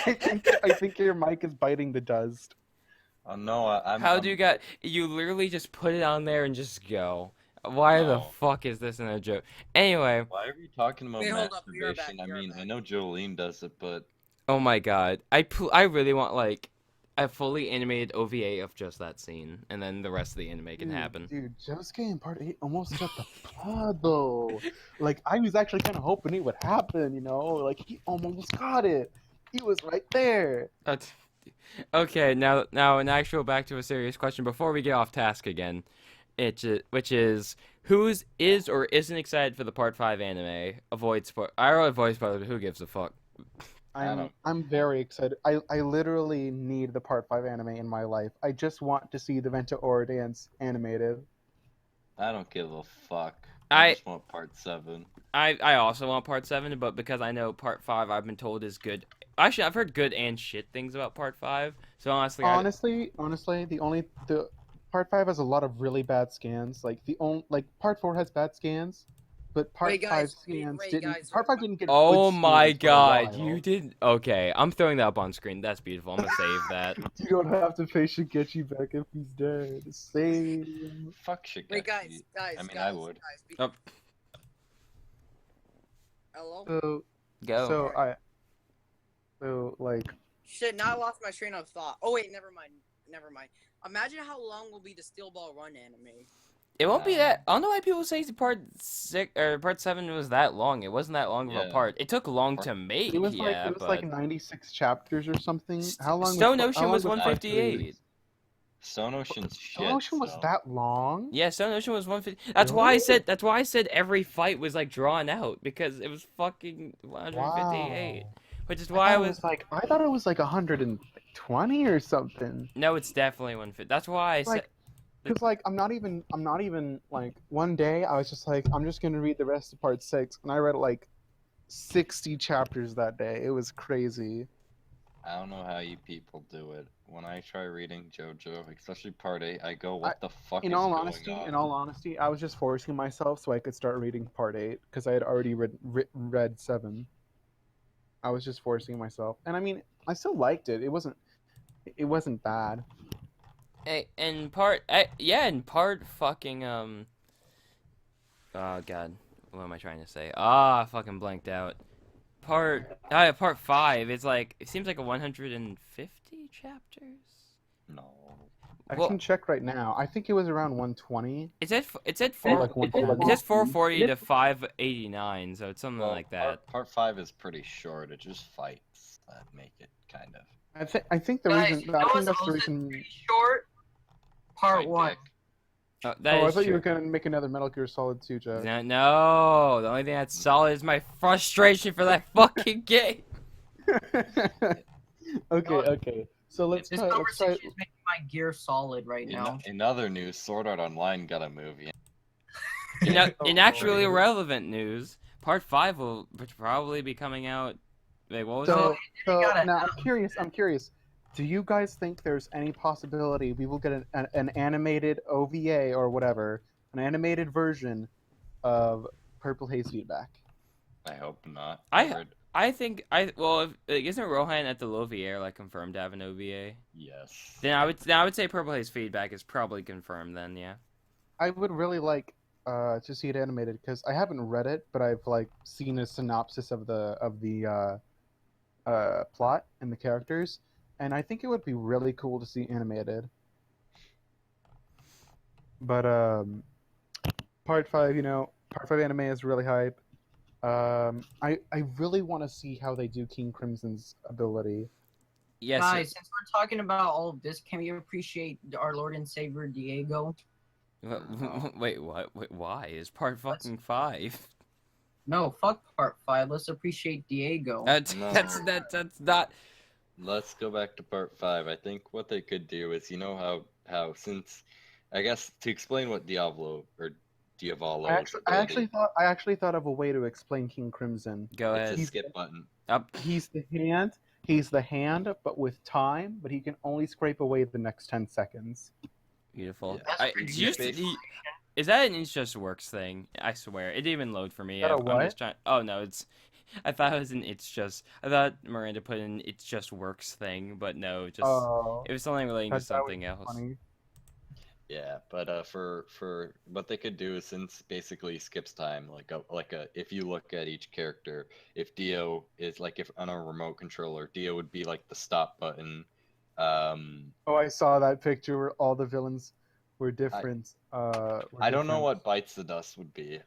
I think your mic is biting the dust. Oh no, I'm. How do you got? You literally just put it on there and just go. Why the No. fuck is this in a joke? Anyway, Why are we talking about Wait, hold up, you're masturbation? back, I you're mean, back. I know Jolene does it, but oh my God, I really want like a fully animated OVA of just that scene, and then the rest of the anime can happen. Dude, Josuke in part 8 almost got the plot though. Like, I was actually kind of hoping it would happen, you know? Like, he almost got it. He was right there. That's- Okay, now an actual back to a serious question before we get off task again, which is who's is or isn't excited for the Part 5 anime? Avoid spoil. I already avoid spoilers, but who gives a fuck? I'm very excited. I literally need the Part 5 anime in my life. I just want to see the Venta Ora dance animated. I don't give a fuck. I- I just want part 7. I also want Part 7, but because I know Part 5 I've been told is good. Actually, I've heard good and shit things about Part 5. So honestly, Honestly, the Part 5 has a lot of really bad scans. Like Part 4 has bad scans, but Part Wait, 5 guys, scans wait, didn't. guys. Part 5 didn't get. Oh good my scans for a God, while. you did. Okay, I'm throwing that up on screen. That's beautiful. I'm gonna save that. You don't have to pay Shigechi back if he's dead. Same. Fuck shit. Wait, guys. I mean, I would. Oh. Hello. So Go. like Shit. Now I lost my train of thought. Oh wait, never mind. Imagine how long will be the Steel Ball Run anime. It won't be that. I don't know why people say Part 6 or Part 7 was that long. It wasn't that long of a Yeah. part. It took long to make. it was Yeah, like but 96 chapters or something. How long? Stone how Ocean long was Part 158. 3? Stone Ocean's shit. Stone Ocean was so- that long? Yeah, Stone Ocean was 150. That's why I Really? said. That's why I said every fight was like drawn out because it was fucking 158. Wow. Which is I why thought I it was. I thought it was like 120 or something. No, it's definitely 150. That's why I said. Like, because like I'm not even like one day I was just like I'm just gonna read the rest of Part 6 and I read like 60 chapters that day. It was crazy. I don't know how you people do it. When I try reading JoJo, especially Part 8, I go, what the fuck is going on? In all honesty, I was just forcing myself so I could start reading Part 8 because I had already read 7. I was just forcing myself, and I mean, I still liked it. It wasn't bad. in part fucking oh god, what am I trying to say? I fucking blanked out. Part 5 is like, it seems like a 150 chapters. No. I Well, can check right now. I think it was around 120. it said Or 4 like it 110. says 440 to 589, so it's something Well, like that. Part 5 is pretty short. It just fights that make it kind of. I think the Guys, reason you know I think what's that's the also reason. pretty short? Part Fight 1. Dick. Oh, that Oh, I is thought you true. were gonna make another Metal Gear Solid 2 joke. No, the only thing that's solid is my frustration for that fucking game. Okay. So let's This try. conversation is making my gear solid right now. In other news, Sword Art Online got a movie. In actually irrelevant news, part 5 will probably be coming out. Wait, what was So, it? so gotta now I'm curious. Do you guys think there's any possibility we will get an animated OVA or whatever, an animated version of Purple Haze Feedback? I hope not. I think isn't Rohan at the Lovier like confirmed to have an OVA? Yes. Then I would say Purple Haze Feedback is probably confirmed then, yeah. I would really like to see it animated because I haven't read it, but I've like seen a synopsis of the plot and the characters, and I think it would be really cool to see animated. But part 5, part 5 anime is really hype. I really want to see how they do King Crimson's ability. Yes. Guys, since we're talking about all of this, can we appreciate our Lord and Savior Diego? Wait, what? Wait, why? Is part fucking 5? No, fuck part 5. Let's appreciate Diego. That's No. that's not. Let's go back to Part 5. I think what they could do is, you know how since, I guess to explain what Diavolo I actually thought of a way to explain King Crimson. Go it's ahead. a skip button. Up. He's the hand. He's the hand, but with time. But he can only scrape away the next 10 seconds. Beautiful. Yeah. That's pretty good. Is that an It's Just Works thing? I swear, it didn't even load for me. Is that a I'm what? just trying. Oh no, it's. I thought it was an It's Just. I thought Miranda put in It's Just Works thing, but no, just Oh, it was something relating to that would something be else. funny. Yeah, but for what they could do is, since basically skips time, like a if you look at each character, if Dio is like, if on a remote controller, Dio would be like the stop button. Oh, I saw that picture where all the villains were different. I don't know what Bites the Dust would be.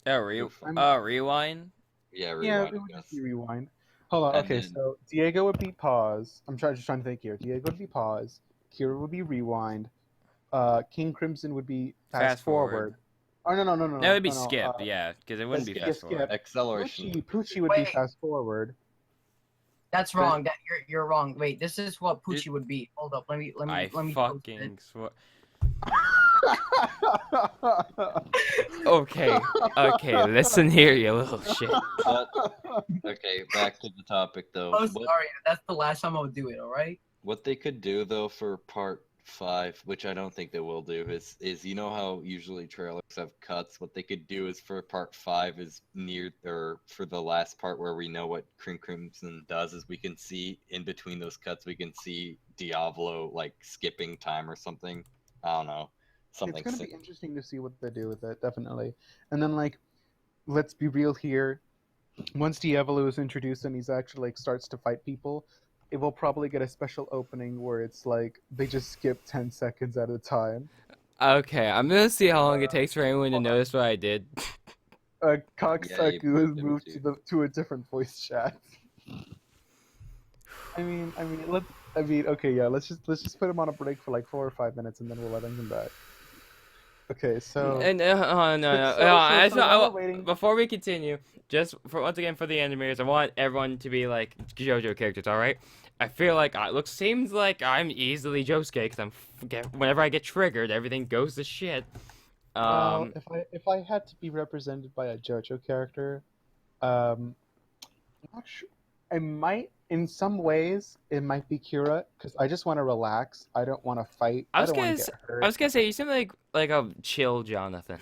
Rewind. Yeah, Yeah, rewind. it would I just guess. be rewind. Hold on. And Okay, then- so Diego would be pause. Just trying to think here. Diego would be pause. Kira would be rewind. King Crimson would be fast forward. Oh no. No, it'd be no, skip. Yeah, because it wouldn't be skip, fast skip. forward. Acceleration. Poochie would be Wait. fast forward. That's wrong. That you're wrong. Wait, this is what Poochie would be. Hold up. Let me I post it. fucking swear. Okay, listen here, you little shit. But, okay, back to the topic though. Oh, sorry. That's the last time I'll do it. All right. What they could do though for Part 5, which I don't think they will do, is you know how usually trailers have cuts. What they could do is for Part 5 is near, or for the last part where we know what Crimson does, is we can see in between those cuts, we can see Diavolo like skipping time or something. I don't know. Something. It's gonna be interesting to see what they do with it, definitely. And then like, let's be real here. Once Diavolo is introduced and he's actually like starts to fight people, it will probably get a special opening where it's like they just skip 10 seconds at a time. Okay, I'm gonna see how long it takes for anyone to notice what I did. Coxsaku you has did moved too. to a different voice chat. Let's just put him on a break for like 4 or 5 minutes and then we'll let him come back. Okay, so And no. while we're waiting- Before we continue, just once again for the animators, I want everyone to be like JoJo characters. All right. I feel like seems like I'm easily Josuke because whenever I get triggered, everything goes to shit. well, if I had to be represented by a JoJo character, I'm not sure. I might, in some ways, it might be Kira because I just want to relax. I don't want to fight. I I was don't want gonna to s- get hurt. I was gonna say you seem like a chill Jonathan.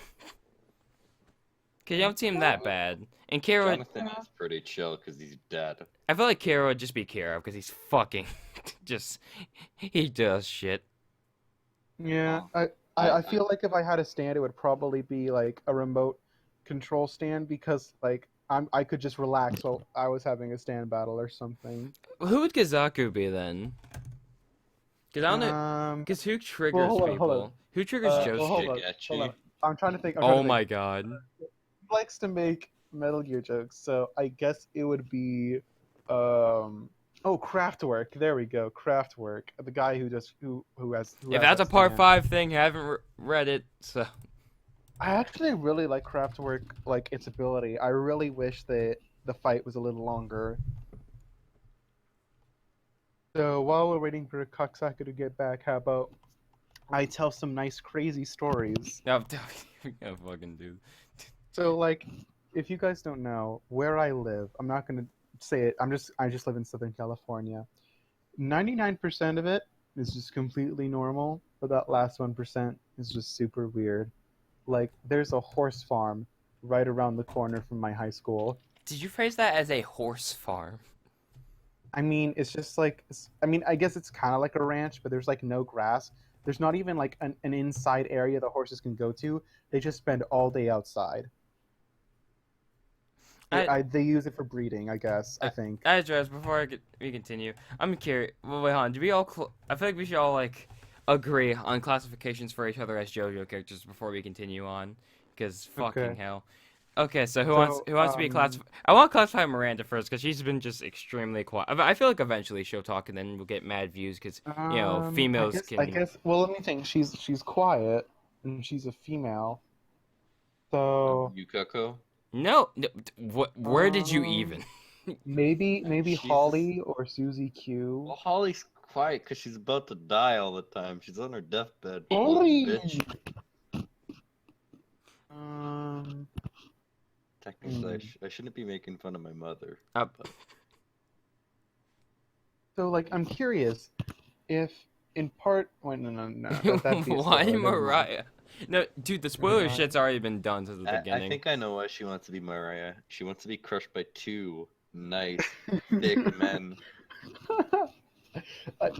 Cause you don't seem that bad. And Kira, Jonathan is pretty chill because he's dead. I feel like Kira would just be Kira because he's fucking he does shit. Yeah, Oh, I feel like if I had a stand, it would probably be like a remote control stand because like I could just relax while I was having a stand battle or something. Who would Kazaku be then? Because I don't know. Um, Because who well, triggers hold on. people? Who triggers Well, Josuke? hold on. Shigechi. I'm trying to think. Oh my god. He likes to make Metal Gear jokes, so I guess it would be, um, oh, Kraftwerk. There we go, Kraftwerk. The guy who If has that's that a part stand. 5 thing, I haven't read it, so. I actually really like Kraftwerk, like its ability. I really wish that the fight was a little longer. So while we're waiting for Coxsackie to get back, how about I tell some nice crazy stories? No, I'm fucking dude. So like, if you guys don't know where I live, I'm not gonna say it. I just live in Southern California. 99% of it is just completely normal, but that last 1% is just super weird. Like, there's a horse farm right around the corner from my high school. Did you phrase that as a horse farm? I mean, it's just like, I mean, I guess it's kind of like a ranch, but there's like no grass. There's not even like an inside area the horses can go to. They just spend all day outside. They use it for breeding, I guess. I think. Address before we continue. I'm curious. Well, wait, on. Do we all? I feel like we should all like agree on classifications for each other as JoJo characters before we continue on, because fucking Okay. hell. Okay, so who So, wants to be classified? I want to classify Miranda first because she's been just extremely quiet. I feel like eventually she'll talk and then we'll get mad views because females I can. guess. Well, let me think. She's quiet and she's a female. So Yukako. No, where did you Um, even? maybe She's- Holly or Susie Q. Well, Holly's quiet because she's about to die all the time. She's on her deathbed. Holly! Bitch. Um, Technically, I shouldn't be making fun of my mother. so like I'm curious if in part. Wait, no. That'd be a Why spoiler, never mind. Mariah? No, dude, the spoiler mind. shit's already been done since the I beginning. think I know why she wants to be Mariah. She wants to be crushed by two nice, thick men.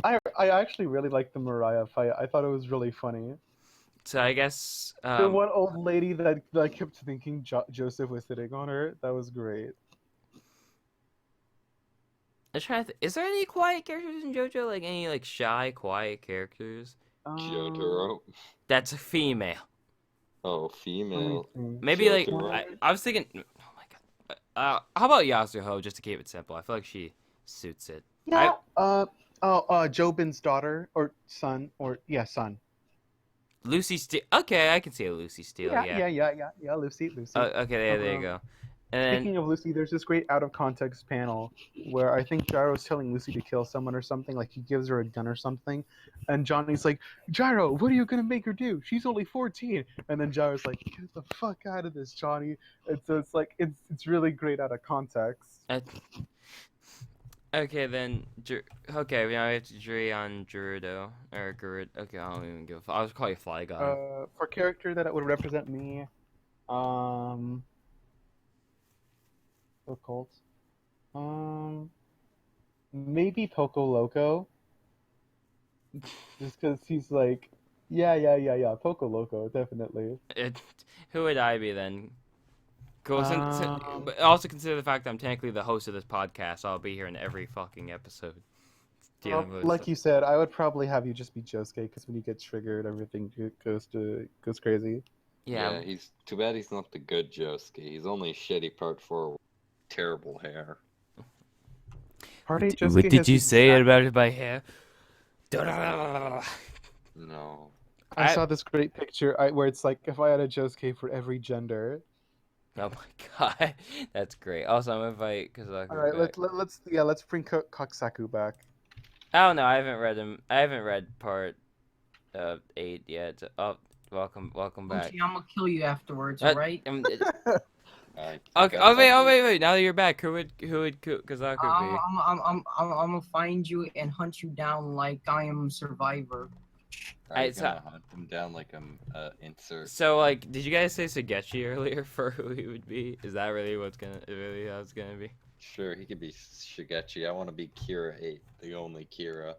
I actually really liked the Mariah fight. I thought it was really funny. So I guess The one old lady that kept thinking Joseph was sitting on her. That was great. I'm trying to is there any quiet characters in JoJo? Like any like shy, quiet characters? Gyotaro. That's a female. Oh, female. Maybe like Jotaro. I was thinking. Oh my god. How about Yasuho? Just to keep it simple. I feel like she suits it. Yeah. Jobin's daughter or son son. Lucy Steele. Okay, I can see a Lucy Steele. Yeah. Lucy. Okay, there you go. And then, Speaking of Lucy, there's this great out of context panel where I think Gyro's telling Lucy to kill someone or something, like he gives her a gun or something, and Johnny's like, Gyro, what are you gonna make her do? She's only 14. And then Gyro's like, get the fuck out of this, Johnny. And so it's like it's really great out of context. okay, then okay, now we have to agree on Gerudo or Gerud. Okay, I don't even give. I'll just call you Fly Guy. For character that would represent me, so cult. Maybe Poco Loco. Just because he's like, yeah, Poco Loco, definitely. Who would I be then? Cool. But also consider the fact that I'm technically the host of this podcast. So I'll be here in every fucking episode. Like you said, I would probably have you just be Josuke because when you get triggered, everything goes crazy. Yeah. He's too bad he's not the good Josuke. He's only shitty part 4 with terrible hair. Part 8 What Josuke did has you the say exact- about my hair? No. I saw this great picture where it's like if I had a Josuke for every gender. Oh my god, that's great. Also, I'm gonna invite Kazaku All right, back. let's bring Koksaku back. I don't know. I haven't read him. I haven't read part 8 yet. Oh, welcome back. Okay, I'm gonna kill you afterwards, alright? Okay. Oh wait. Now that you're back, who would Kazaku be? I'm gonna find you and hunt you down like I am Survivor. I'm gonna hunt him down like I'm insert. So like, did you guys say Sagechi earlier for who he would be? Is that really how it's gonna be? Sure, he could be Shigechi. I want to be Kira 8, the only Kira.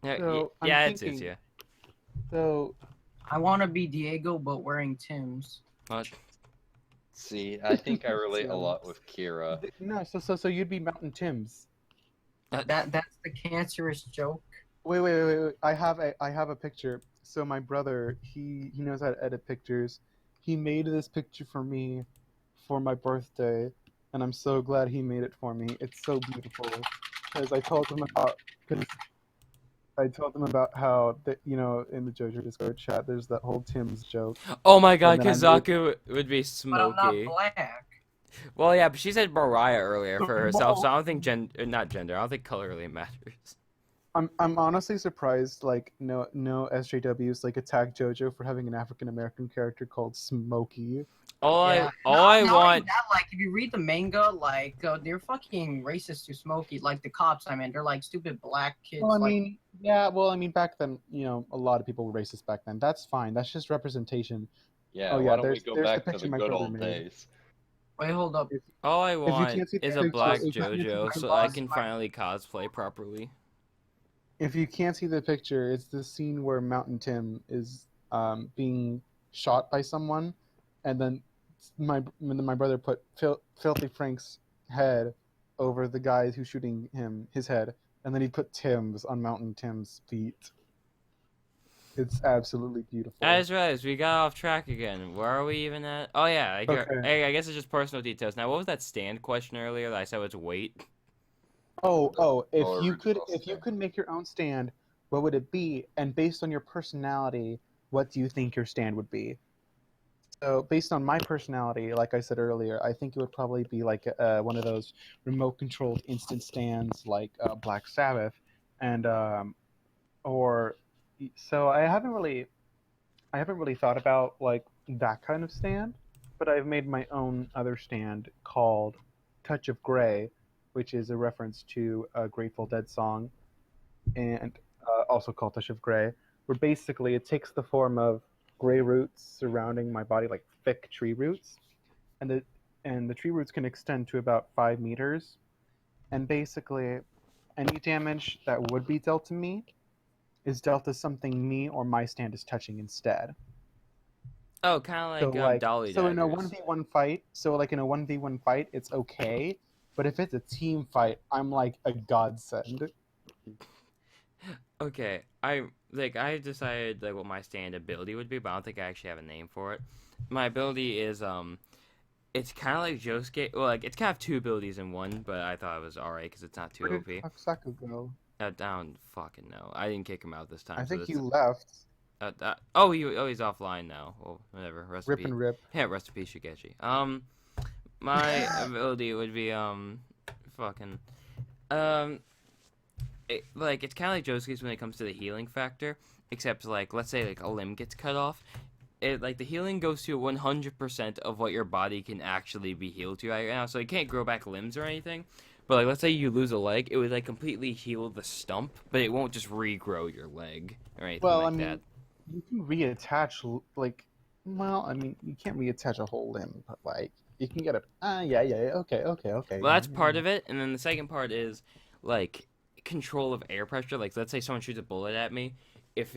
Yeah, So, I'm yeah, it is. thinking- Yeah. So I want to be Diego, but wearing Tim's. What? See, I think I relate a lot with Kira. no, so you'd be Mountain Tim's. That's the cancerous joke. Wait. I have a picture. So my brother, he knows how to edit pictures. He made this picture for me for my birthday, and I'm so glad he made it for me. It's so beautiful because I told him about how that in the JoJo Discord chat there's that whole Tim's joke, Oh my and god, then I made Kazaku would be But I'm not smoky. black. Well, yeah, but she said Mariah earlier for herself, so I don't think not gender. I don't think color really matters. I'm honestly surprised like no SJWs like attack JoJo for having an African American character called Smokey. All Yeah. I Not only want. that, like, if you read the manga, like, they're fucking racist to Smokey. Like, the cops, I mean, they're like stupid black kids. Well, I like, mean, yeah, well, I mean, back then, a lot of people were racist back then. That's fine. That's just representation. Yeah, Oh, why yeah, don't we there's go the back to picture the my good brother old made. days? wait, hold up. All I If you want can't see the is a picture, black if you can't see JoJo, the so picture- I can finally cosplay properly. If you can't see the picture, it's the scene where Mountain Tim is being shot by someone, and then my brother put Filthy Frank's head over the guy who's shooting his head, and then he put Tim's on Mountain Tim's feet. It's absolutely beautiful. I just realized we got off track again. Where are we even at? Oh yeah, Okay. I guess it's just personal details. Now, what was that stand question earlier that I said was weight? Oh, if Or you could original stand. make your own stand, what would it be? And based on your personality, what do you think your stand would be? So based on my personality, like I said earlier, I think it would probably be like one of those remote controlled instant stands like Black Sabbath, and or so I haven't really thought about like that kind of stand, but I've made my own other stand called Touch of Grey, which is a reference to a Grateful Dead song, and also called Touch of Grey, where basically it takes the form of gray roots surrounding my body, like thick tree roots, and the tree roots can extend to about 5 meters, and basically any damage that would be dealt to me is dealt as something me or my stand is touching instead. Oh, kind So of like like dolly so in a daggers. 1v1 fight, it's okay, but if it's a team fight, I'm like a godsend. Okay, I decided like what my stand ability would be, but I don't think I actually have a name for it. My ability is it's kind of like Josuke. Well, like it's kind of two abilities in one, but I thought it was alright because it's not too Where OP. did Saku go? I don't fucking know. I didn't kick him out this time. I So think this, you left. he's offline now. Well, whatever. Rest in Rip peace. and rip. Yeah, rest in peace, Shigechi. My ability would be fucking it's kind of like Josuke's when it comes to the healing factor, except like let's say like a limb gets cut off, like the healing goes to 100% of what your body can actually be healed to right now. So you can't grow back limbs or anything, but like let's say you lose a leg, it would like completely heal the stump, but it won't just regrow your leg or anything Well, like I mean, that. you can reattach like, well, I mean, you can't reattach a whole limb, but like you can get a. Yeah. Okay. Well, that's Yeah. part of it, and then the second part is like control of air pressure. Like, let's say someone shoots a bullet at me, if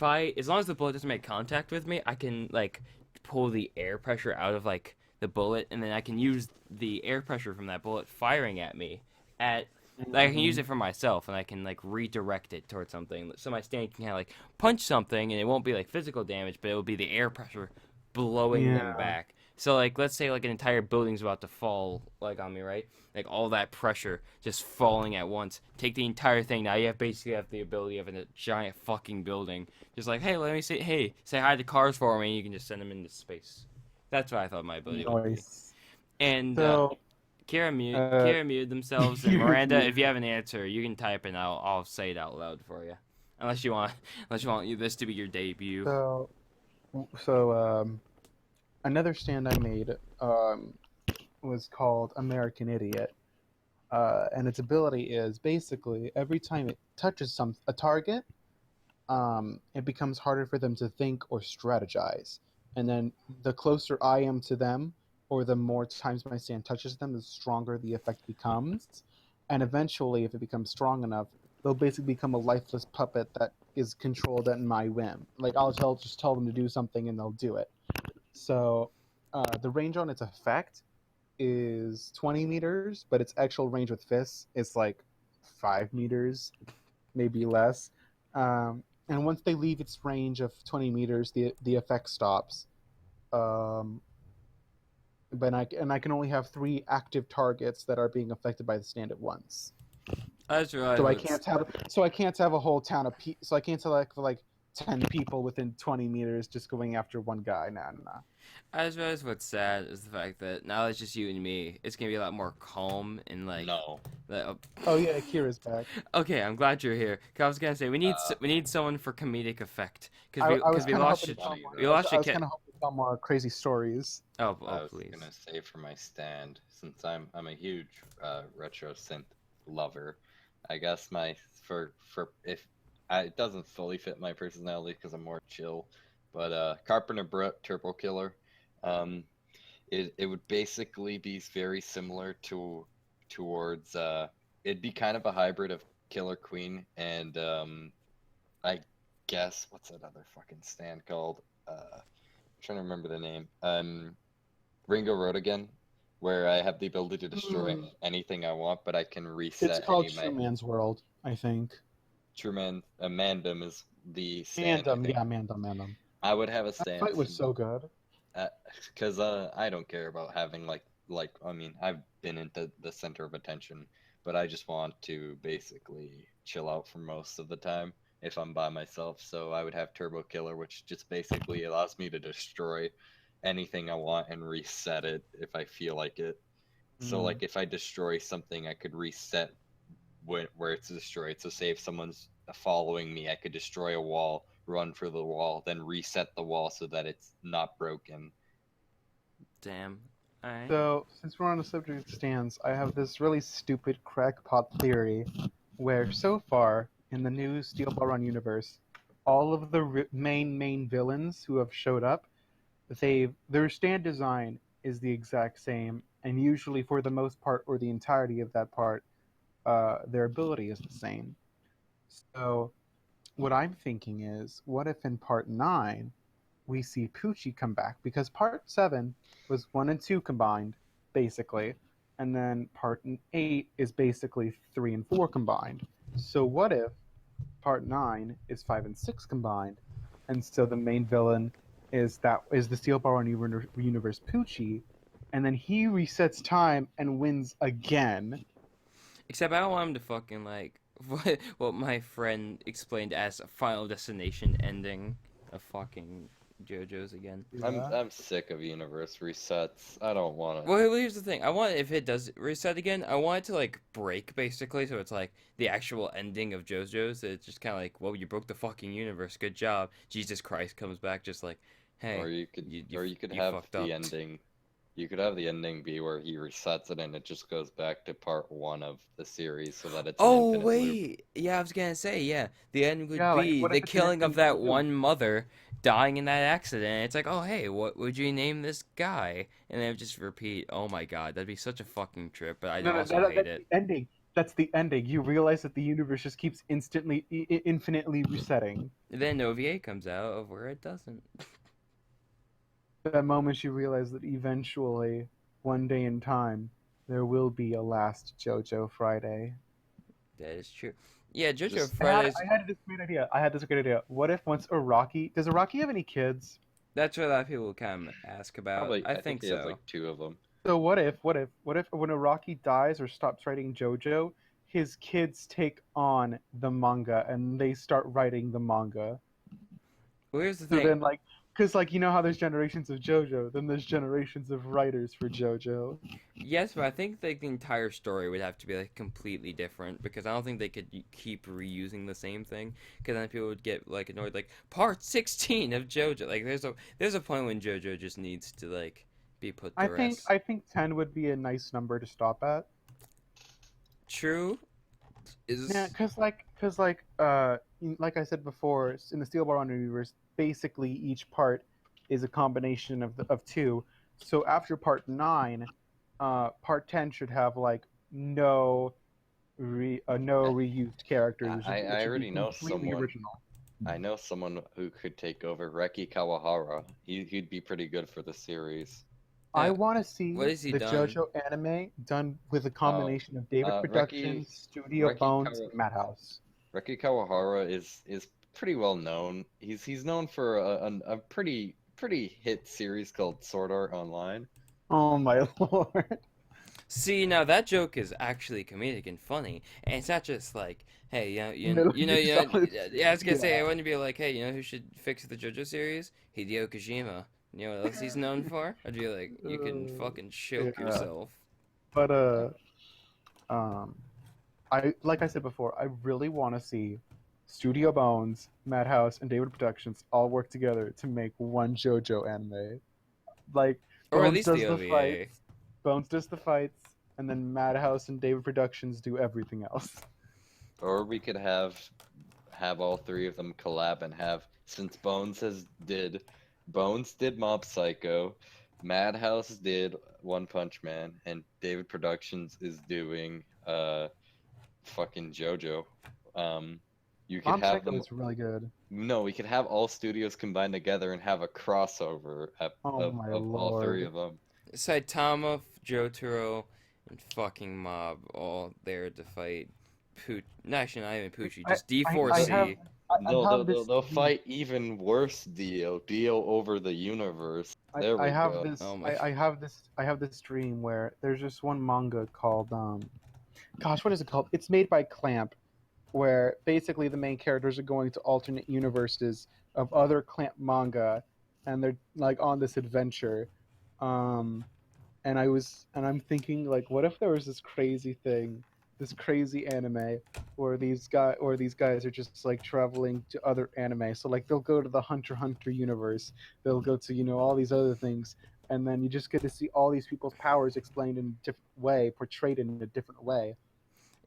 I, as long as the bullet doesn't make contact with me, I can like pull the air pressure out of like the bullet, and then I can use the air pressure from that bullet firing at me at. Like, I can use it for myself, and I can like redirect it towards something. So my stand can kind of like punch something, and it won't be like physical damage, but it will be the air pressure blowing them Yeah. back. So like let's say like an entire building's about to fall like on me, right? Like all that pressure just falling at once. Take the entire thing. Now you basically have the ability of a giant fucking building. Just like, hey, say hi to cars for me, and you can just send them into space. That's what I thought my ability would be. Nice. And So, Kira muted themselves, and you Miranda, muted. if you have an answer, you can type and I'll say it out loud for you. Unless you want this to be your debut. so another stand I made was called American Idiot, and its ability is basically every time it touches a target, it becomes harder for them to think or strategize. And then the closer I am to them, or the more times my stand touches them, the stronger the effect becomes. And eventually, if it becomes strong enough, they'll basically become a lifeless puppet that is controlled at my whim. Like I'll just tell them to do something and they'll do it. So the range on its effect is 20 meters, but its actual range with fists is like 5 meters, maybe less. And once they leave its range of 20 meters, the effect stops. But I can only have 3 active targets that are being affected by the stand at once. That's right. So I can't have a whole town of so I can't select for like 10 people within 20 meters just going after one guy. Nah. I just realized what's sad is the fact that now it's just you and me. It's gonna be a lot more calm and like. No. Oh yeah, Akira's back. Okay, I'm glad you're here. 'Cause I was gonna say we need someone for comedic effect I because was we kind of lost hoping to tell we more. lost I your was kind of hoping to tell more crazy stories. Oh, I was please. gonna say for my stand, since I'm a huge retro synth lover, I guess for if it doesn't fully fit my personality because I'm more chill, but Carpenter Brett Turbo Killer, it would basically be very similar towards it'd be kind of a hybrid of Killer Queen and I guess what's that other fucking stand called? I'm trying to remember the name. Ringo Road Again, where I have the ability to destroy anything I want, but I can reset. It's called any of True my... Man's World, I think. True Man, Mandem is the stand. Mandem. I would have a That stand. fight was so good. Because I don't care about having like I mean I've been into the center of attention, but I just want to basically chill out for most of the time if I'm by myself. So I would have Turbo Killer, which just basically allows me to destroy anything I want and reset it if I feel like it. So like if I destroy something, I could reset where it's destroyed. So say if someone's following me, I could destroy a wall, run for the wall, then reset the wall so that it's not broken. Damn. Alright. So, since we're on the subject of stands, I have this really stupid crackpot theory where so far in the new Steel Ball Run universe, all of the main villains who have showed up, their stand design is the exact same, and usually for the most part or the entirety of that part, their ability is the same. So, what I'm thinking is, what if in part 9 we see Poochie come back? Because part 7 was 1 and 2 combined, basically, and then part 8 is basically 3 and 4 combined. So what if part 9 is 5 and 6 combined, and so the main villain is the Steel Ball Run universe Poochie, and then he resets time and wins again. Except I don't want him to fucking like what my friend explained as a Final Destination ending of fucking JoJo's again. I'm sick of universe resets. I don't want to. Well, here's the thing. I want if it does reset again, I want it to like break basically, so it's like the actual ending of JoJo's. It's just kind of like, well, you broke the fucking universe. Good job. Jesus Christ comes back, just like, hey. Or you could you have fucked the up. ending. You could have the ending be where he resets it and it just goes back to part 1 of the series, so that it's an Oh infinite wait, loop. yeah, I was gonna say, yeah, the end would Yeah, like, be what the if it's an killing of infinite that loop? one mother dying in that accident. It's like, oh hey, what would you name this guy? And then it would just repeat. Oh my god, that'd be such a fucking trip. But I also hate That's it. the ending. That's the ending. You realize that the universe just keeps infinitely resetting. And then OVA comes out of where it doesn't. The moment you realize that eventually, one day in time, there will be a last JoJo Friday. That is true. Yeah, JoJo Just- Fridays. I had this great idea. What if once Araki... Does Araki have any kids? That's what a lot of people kind of ask about. Probably, I think he so. has like 2 of them. So what if when Araki dies or stops writing JoJo, his kids take on the manga and they start writing the manga? Well, here's the So thing. then, like, because like you know how there's generations of JoJo, then there's generations of writers for JoJo. Yes, but I think like the entire story would have to be like completely different because I don't think they could keep reusing the same thing because then people would get like annoyed. Like part 16 of JoJo. Like there's a point when JoJo just needs to like be put to rest. I think 10 would be a nice number to stop at. True. Yeah, like I said before, in the Steel Ball Run universe, basically each part is a combination of 2. So after part 9, part 10 should have like no reused characters. I already know completely someone. original. I know someone who could take over. Reki Kawahara. He'd be pretty good for the series. I Uh, want to see what has he the done? JoJo anime done with a Oh, combination of David Reki Productions, Studio Reki Bones, Kawa, and Madhouse. Reki Kawahara is pretty well known. He's known for a pretty hit series called Sword Art Online. Oh my lord. See, now that joke is actually comedic and funny, and it's not just like, hey, Metal Gear Solid yeah, I was 2, gonna say, I yeah. wouldn't be like, hey, you know who should fix the JoJo series? Hideo Kojima. You know what else he's known for? I'd be like, you can fucking choke Yeah. yourself. But um I like I said before, I really want to see Studio Bones, Madhouse, and David Productions all work together to make one JoJo anime. Like Or at Bones least the does the OVA. fights, Bones does the fights, and then Madhouse and David Productions do everything else. Or we could have all three of them collab and have, since Bones did Mob Psycho, Madhouse did One Punch Man, and David Productions is doing fucking JoJo. Um, you could Mom have Psycho them. is really good. No, we could have all studios combined together and have a crossover Oh my of all three lord. of them. Saitama, Jotaro, and fucking Mob all there to fight Pooch. No, actually, not even Poochie, I just I have D4C. I No, have this they'll dream. fight even worse, Dio over the universe. There I we have go. this Oh my. I have this dream where there's just one manga called gosh, what is it called? It's made by Clamp, where basically the main characters are going to alternate universes of other Clamp manga, and they're like on this adventure. Um, and I'm thinking like, what if there was this crazy thing, this crazy anime, where these guys are just like traveling to other anime. So like they'll go to the Hunter x Hunter universe, they'll go to all these other things, and then you just get to see all these people's powers explained in a different way, portrayed in a different way.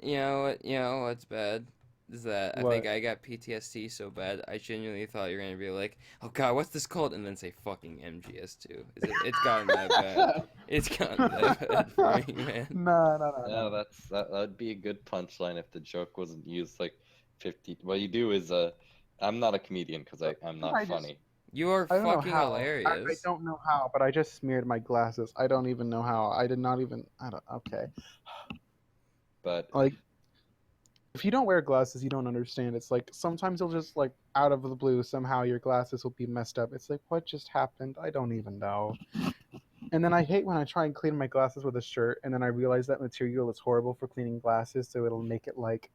You know what? You know what's bad is that I think What? I got PTSD so bad. I genuinely thought you were gonna be like, "Oh God, what's this called?" and then say fucking MGS2. Is it? It's gotten that bad. It's gotten that bad for me, man. No, no, no, Yeah, no. that'd be a good punchline if the joke wasn't used like 50. What you do is I'm not a comedian because I'm not I just funny, You are I don't know fucking how. I hilarious. don't know how, but I just smeared my glasses. I don't even know how. I did not even. I don't. Okay. but Like, if you don't wear glasses, you don't understand. It's like sometimes you'll just like out of the blue somehow your glasses will be messed up. It's like what just happened? I don't even know. And then I hate when I try and clean my glasses with a shirt, and then I realize that material is horrible for cleaning glasses, so it'll make it like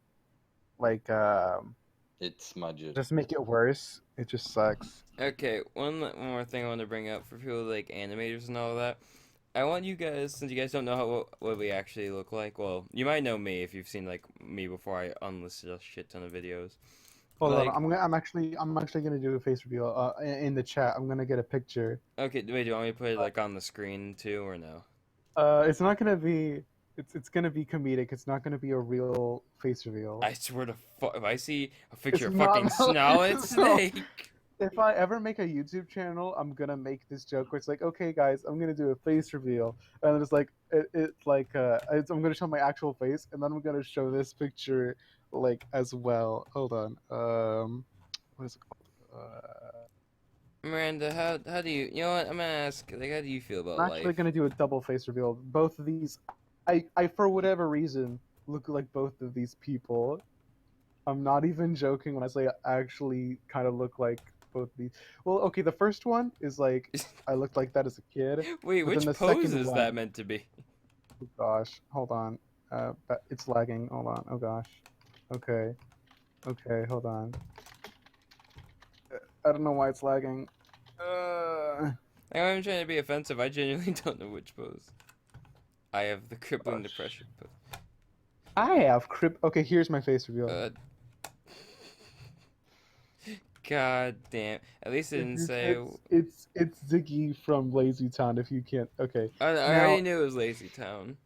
it smudges. just make it worse. It just sucks. Okay, one more thing I want to bring up for people like animators and all that. I want you guys, since you guys don't know what we actually look like. Well, you might know me if you've seen like me before I unlisted a shit ton of videos. Hold on, Like, I'm actually gonna do a face reveal. In the chat, I'm gonna get a picture. okay, wait, do you want me to put it like on the screen too, or no? It's not gonna be. It's gonna be comedic. It's not gonna be a real face reveal. I swear to if I see a It's picture of not. fucking Snarlet No. Snake. If I ever make a YouTube channel, I'm gonna make this joke where it's like, okay, guys, I'm gonna do a face reveal, and it's like, I'm gonna show my actual face, and then I'm gonna show this picture, like as well. Hold on. What is it called? Miranda, how do you know what? I'm gonna ask, like, how do you feel about I'm actually life? gonna do a double face reveal. Both of these, I for whatever reason look like both of these people. I'm not even joking when I say I actually kind of look like both these. Well, okay, the first one is like I looked like that as a kid, Wait, but then which the pose second is that one, meant to be? oh gosh, hold on, but it's lagging. Hold on, oh gosh, okay, okay, hold on. I don't know why it's lagging. I'm trying to be offensive. I genuinely don't know which pose. I have the crippling Gosh. depression pose. I have crip. Okay, here's my face reveal. Uh, God damn. At least it If didn't you, say. it's Ziggy from Lazy Town. If you can't, okay. I Now, already knew it was Lazy Town.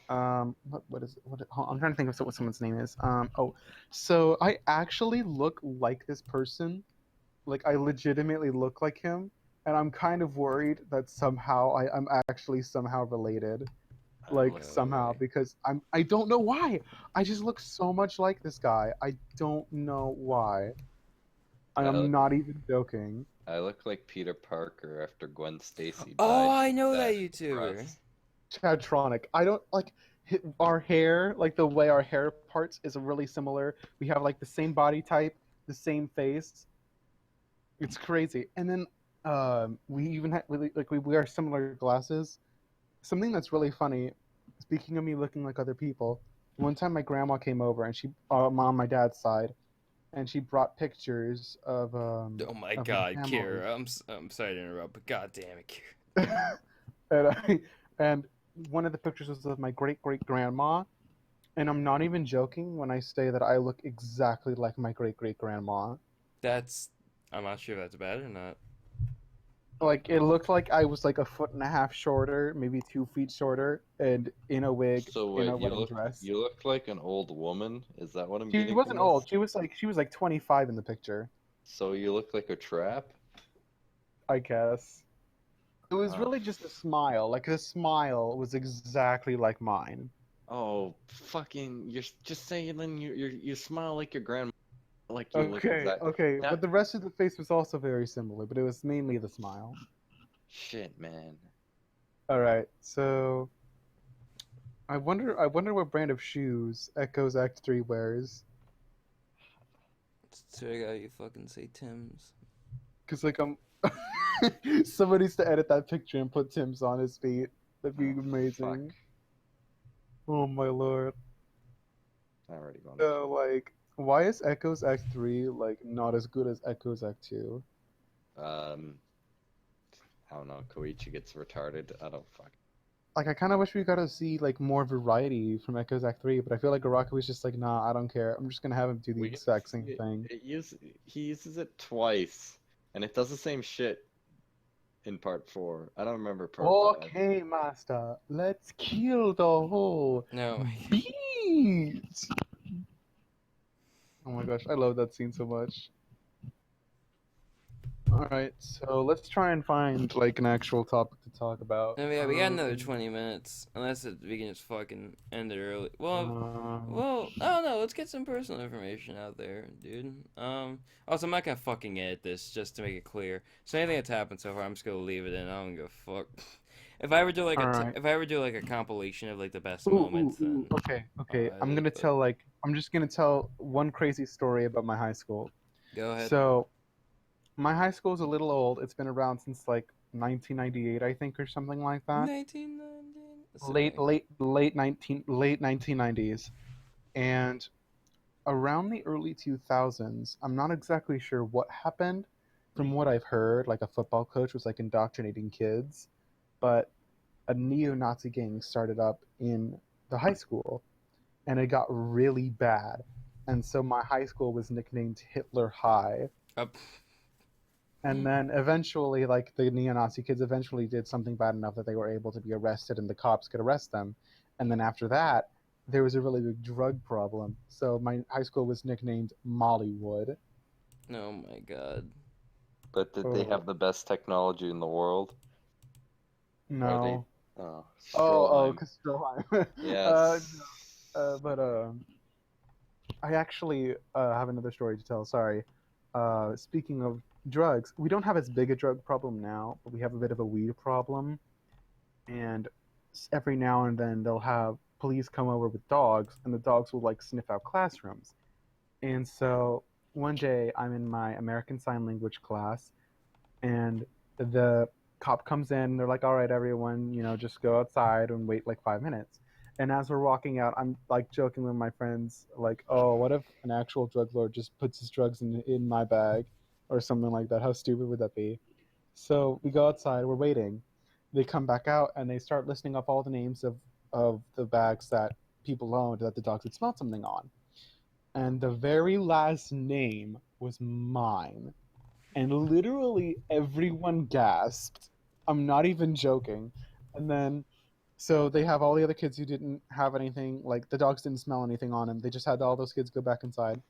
what is it? I'm trying to think of what someone's name is. Oh, so I actually look like this person. Like I legitimately look like him, and I'm kind of worried that somehow I'm actually somehow related. Like No somehow way. because I don't know why. I just look so much like this guy. I don't know why. I am look, not even joking. I look like Peter Parker after Gwen Stacy died. Oh, I know that That's YouTuber. gross. Chadtronic. I don't like our hair, like the way our hair parts is really similar. We have like the same body type, the same face. It's crazy. And then we even we wear similar glasses. Something that's really funny. Speaking of me looking like other people, one time my grandma came over and she on my dad's side, and she brought pictures of Oh my of God, my family. Kira, I'm sorry to interrupt, but God damn it, Kira. And one of the pictures was of my great great grandma, and I'm not even joking when I say that I look exactly like my great great grandma. I'm not sure if that's bad or not. Like it looked like I was like a foot and a half shorter, maybe 2 feet shorter, and in a wig, So in a wait, wedding dress. you look like an old woman? Is that what I'm She getting wasn't from this? old. She was like 25 in the picture, So you look like a trap? I guess. It was Oh, really just a smile. Like the smile was exactly like mine. oh, fucking! You're just saying then you smile like your grandma, like you look Okay, exact. okay, but That the rest of the face was also very similar, but it was mainly the smile. shit, man. All right, so I wonder what brand of shoes Echoes Act 3 wears. So I got you fucking say Tim's. Cause like somebody needs to edit that picture and put Tim's on his feet. That'd be Oh, amazing. fuck. Oh my lord. I already gone. So like, why is Echoes Act 3 like not as good as Echoes Act 2? I don't know. Koichi gets retarded. I don't fuck. Like I kind of wish we got to see like more variety from Echoes Act 3, but I feel like Araki was just like, nah, I don't care. I'm just gonna have him do the We get exact to same see it. thing. He uses it twice, and it does the same shit in part 4. I don't remember part 5. Okay, master, let's kill the whole No. beat. Oh my gosh, I love that scene so much. Alright, so let's try and find like an actual topic to talk about. No, yeah, we got another 20 minutes. Unless we can just fucking end it early. Well, I don't know. Let's get some personal information out there, dude. Also, I'm not gonna fucking edit this, just to make it clear. So anything that's happened so far, I'm just gonna leave it in. I don't give a fuck. If I ever do like Alright. if I ever do like a compilation of like the best Ooh, moments, ooh, ooh. then Okay, I'll okay. edit I'm it, gonna but tell I'm just gonna tell one crazy story about my high school. go ahead. So, my high school is a little old. It's been around since like 1998, I think, or something like that. 1990. Late 1990s. And around the early 2000s, I'm not exactly sure what happened. From what I've heard, like a football coach was like indoctrinating kids, but a neo-Nazi gang started up in the high school, and it got really bad. And so my high school was nicknamed Hitler High. Up. And then eventually, like the neo-Nazi kids eventually did something bad enough that they were able to be arrested, and the cops could arrest them. And then after that, there was a really big drug problem. So my high school was nicknamed Mollywood. Oh my god. But did they have the best technology in the world? Or they? No. Oh, Oh, Stroheim. because Stroheim. Yes. But I actually have another story to tell. Sorry. Speaking of drugs, we don't have as big a drug problem now, but we have a bit of a weed problem. And every now and then they'll have police come over with dogs, and the dogs will like sniff out classrooms. And so one day I'm in my American Sign Language class, and the cop comes in. They're like, "All right, everyone, just go outside and wait like 5 minutes." And as we're walking out, I'm like joking with my friends, like, "Oh, what if an actual drug lord just puts his drugs in my bag, or something like that? How stupid would that be?" So we go outside. We're waiting. They come back out and they start listing off all the names of the bags that people owned that the dogs had smelled something on. And the very last name was mine. And literally everyone gasped. I'm not even joking. And then, so they have all the other kids who didn't have anything, like the dogs didn't smell anything on them. They just had all those kids go back inside,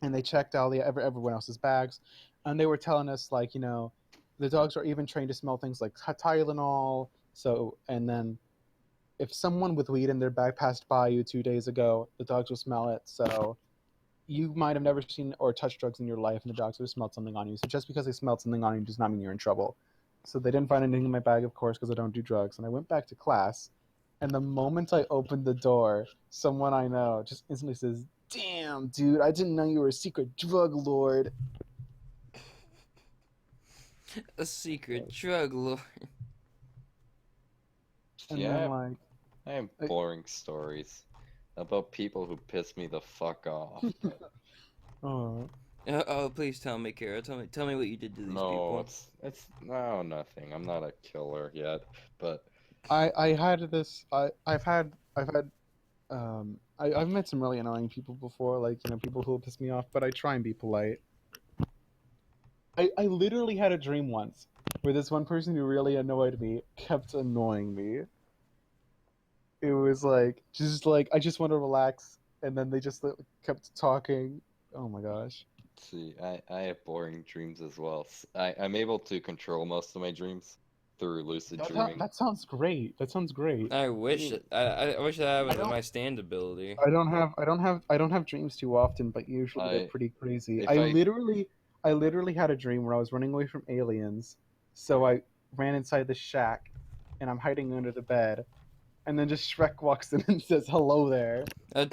and they checked all everyone else's bags, and they were telling us like, the dogs are even trained to smell things like Tylenol. So, and then if someone with weed in their bag passed by you 2 days ago, the dogs will smell it. So you might have never seen or touched drugs in your life, and the dogs would have smelled something on you. So just because they smelled something on you does not mean you're in trouble. So they didn't find anything in my bag, of course, because I don't do drugs. And I went back to class, and the moment I opened the door, someone I know just instantly says, "Damn, dude, I didn't know you were a secret drug lord." A secret drug lord. And Yeah, then like, I have I- boring stories about people who piss me the fuck off. oh, Oh, please tell me, Kara. Tell me what you did to these No, people. it's no nothing. I'm not a killer yet, but I had this. I've met some really annoying people before, like people who will piss me off, but I try and be polite. I literally had a dream once where this one person who really annoyed me kept annoying me. It was like just like I just want to relax, and then they just kept talking. Oh my gosh. see, I have boring dreams as well. I'm able to control most of my dreams through lucid dreaming. That sounds great. That sounds great. I wish I wish that I was don't my stand ability. I don't have dreams too often, but usually they're I pretty crazy. if I I literally had a dream where I was running away from aliens. So I ran inside the shack and I'm hiding under the bed. And then just Shrek walks in and says hello there. Uh,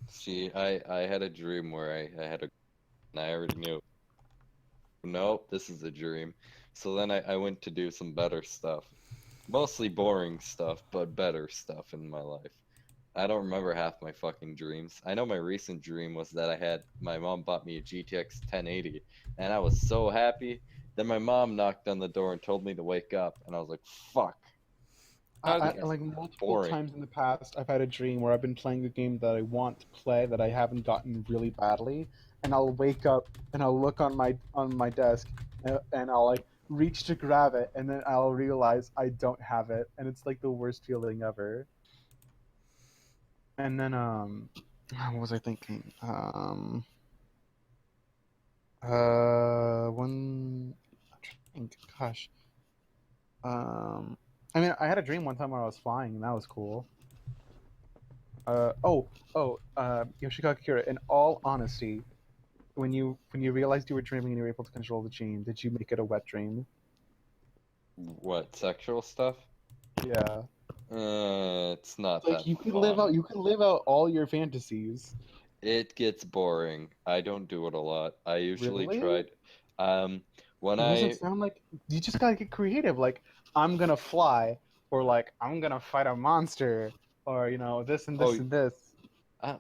see, I had a dream where I had a and I already knew. Nope, this is a dream. So then I went to do some better stuff. Mostly boring stuff, but better stuff in my life. I don't remember half my fucking dreams. I know my recent dream was that my mom bought me a GTX 1080, and I was so happy. Then my mom knocked on the door and told me to wake up, and I was like, fuck. Okay. Like multiple Boring. times in the past, I've had a dream where I've been playing a game that I want to play that I haven't gotten really badly, and I'll wake up and I'll look on my desk and I'll like reach to grab it, and then I'll realize I don't have it, and it's like the worst feeling ever. And then what was I thinking? One, I'm trying to think, gosh. I mean, I had a dream one time where I was flying, and that was cool. Yoshikawa Kira, in all honesty, when you realized you were dreaming and you were able to control the dream, did you make it a wet dream? What, sexual stuff? Yeah. It's not Like that fun. you could live out all your fantasies. It gets boring. I don't do it a lot. I usually Really? tried. When It doesn't I sound like you just gotta get creative. Like I'm gonna fly, or like I'm gonna fight a monster, or this and this oh and this.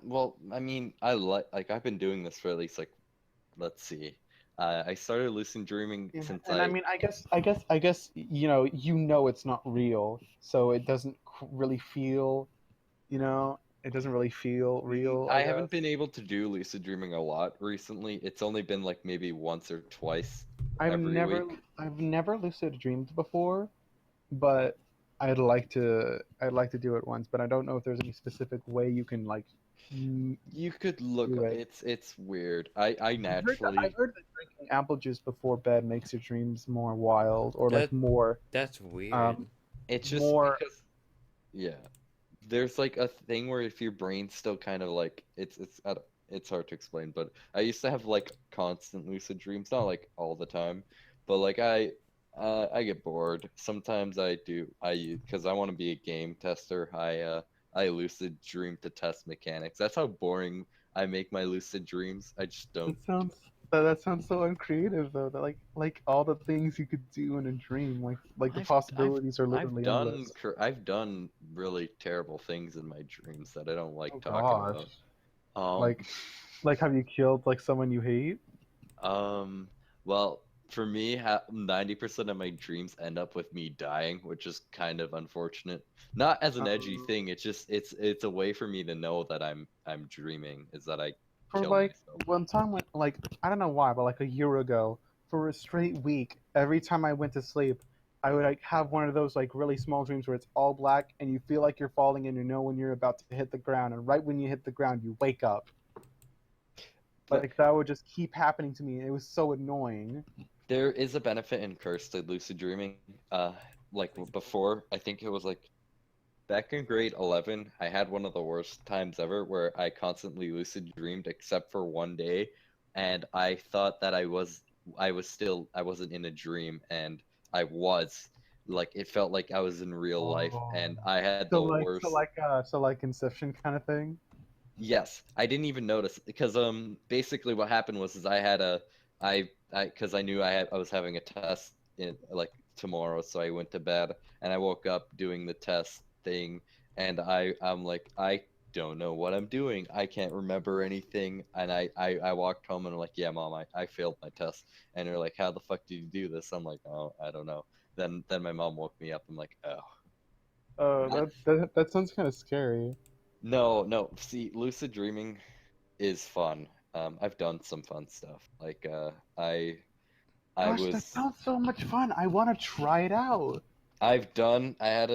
well, I mean, I like I've been doing this for at least like let's see. I started lucid dreaming Yeah, since and I I mean, I guess it's not real, so it doesn't really feel, it doesn't really feel real, I I guess. haven't been able to do lucid dreaming a lot recently. It's only been like maybe once or twice I've every never, week. I've never lucid dreamed before, but I'd like to do it once, but I don't know if there's any specific way you can like You could look. do it. It's weird. I I've naturally heard that drinking apple juice before bed makes your dreams more wild, or like That that's weird. um, it's just more. because yeah. There's like a thing where if your brain's still kind of like it's hard to explain, but I used to have like constant lucid dreams, not like all the time, but like I get bored. Sometimes I do because I want to be a game tester. I lucid dream to test mechanics. That's how boring I make my lucid dreams. I just don't. That sounds so uncreative though. That like all the things you could do in a dream, like the I've I've possibilities are I've literally done endless. I've done really terrible things in my dreams that I don't like Oh talking gosh. about. Um, Like have you killed like someone you hate? Um, well, for me, 90% of my dreams end up with me dying, which is kind of unfortunate. Not as an edgy Um, thing, it's just it's a way for me to know that I'm dreaming, is that I for killed like myself. one time when like I don't know why, but like a year ago, for a straight week, every time I went to sleep, I would like have one of those like really small dreams where it's all black and you feel like you're falling and you know when you're about to hit the ground, and right when you hit the ground you wake up. But Like that would just keep happening to me. It was so annoying. there is a benefit and curse to lucid dreaming. Like before, I think it was like Back in grade 11, I had one of the worst times ever where I constantly lucid dreamed except for one day, and I thought that I wasn't in a dream, and I was. Like, it felt like I was in real life, Oh. and I had So the like, worst. Inception kind of thing. Yes, I didn't even notice because basically what happened was is I had a I because I knew I was having a test in like tomorrow, so I went to bed and I woke up doing the test thing, and I'm like, I don't know what I'm doing. I can't remember anything, and I walked home and I'm like, yeah, mom, I failed my test, and they're like, how the fuck did you do this? I'm like, oh, I don't know. Then my mom woke me up. I'm like, oh. Oh, that sounds kind of scary. No, no. See, lucid dreaming is fun. I've done some fun stuff. Like, I Gosh, that was, sounds so much fun. I want to try it out. I had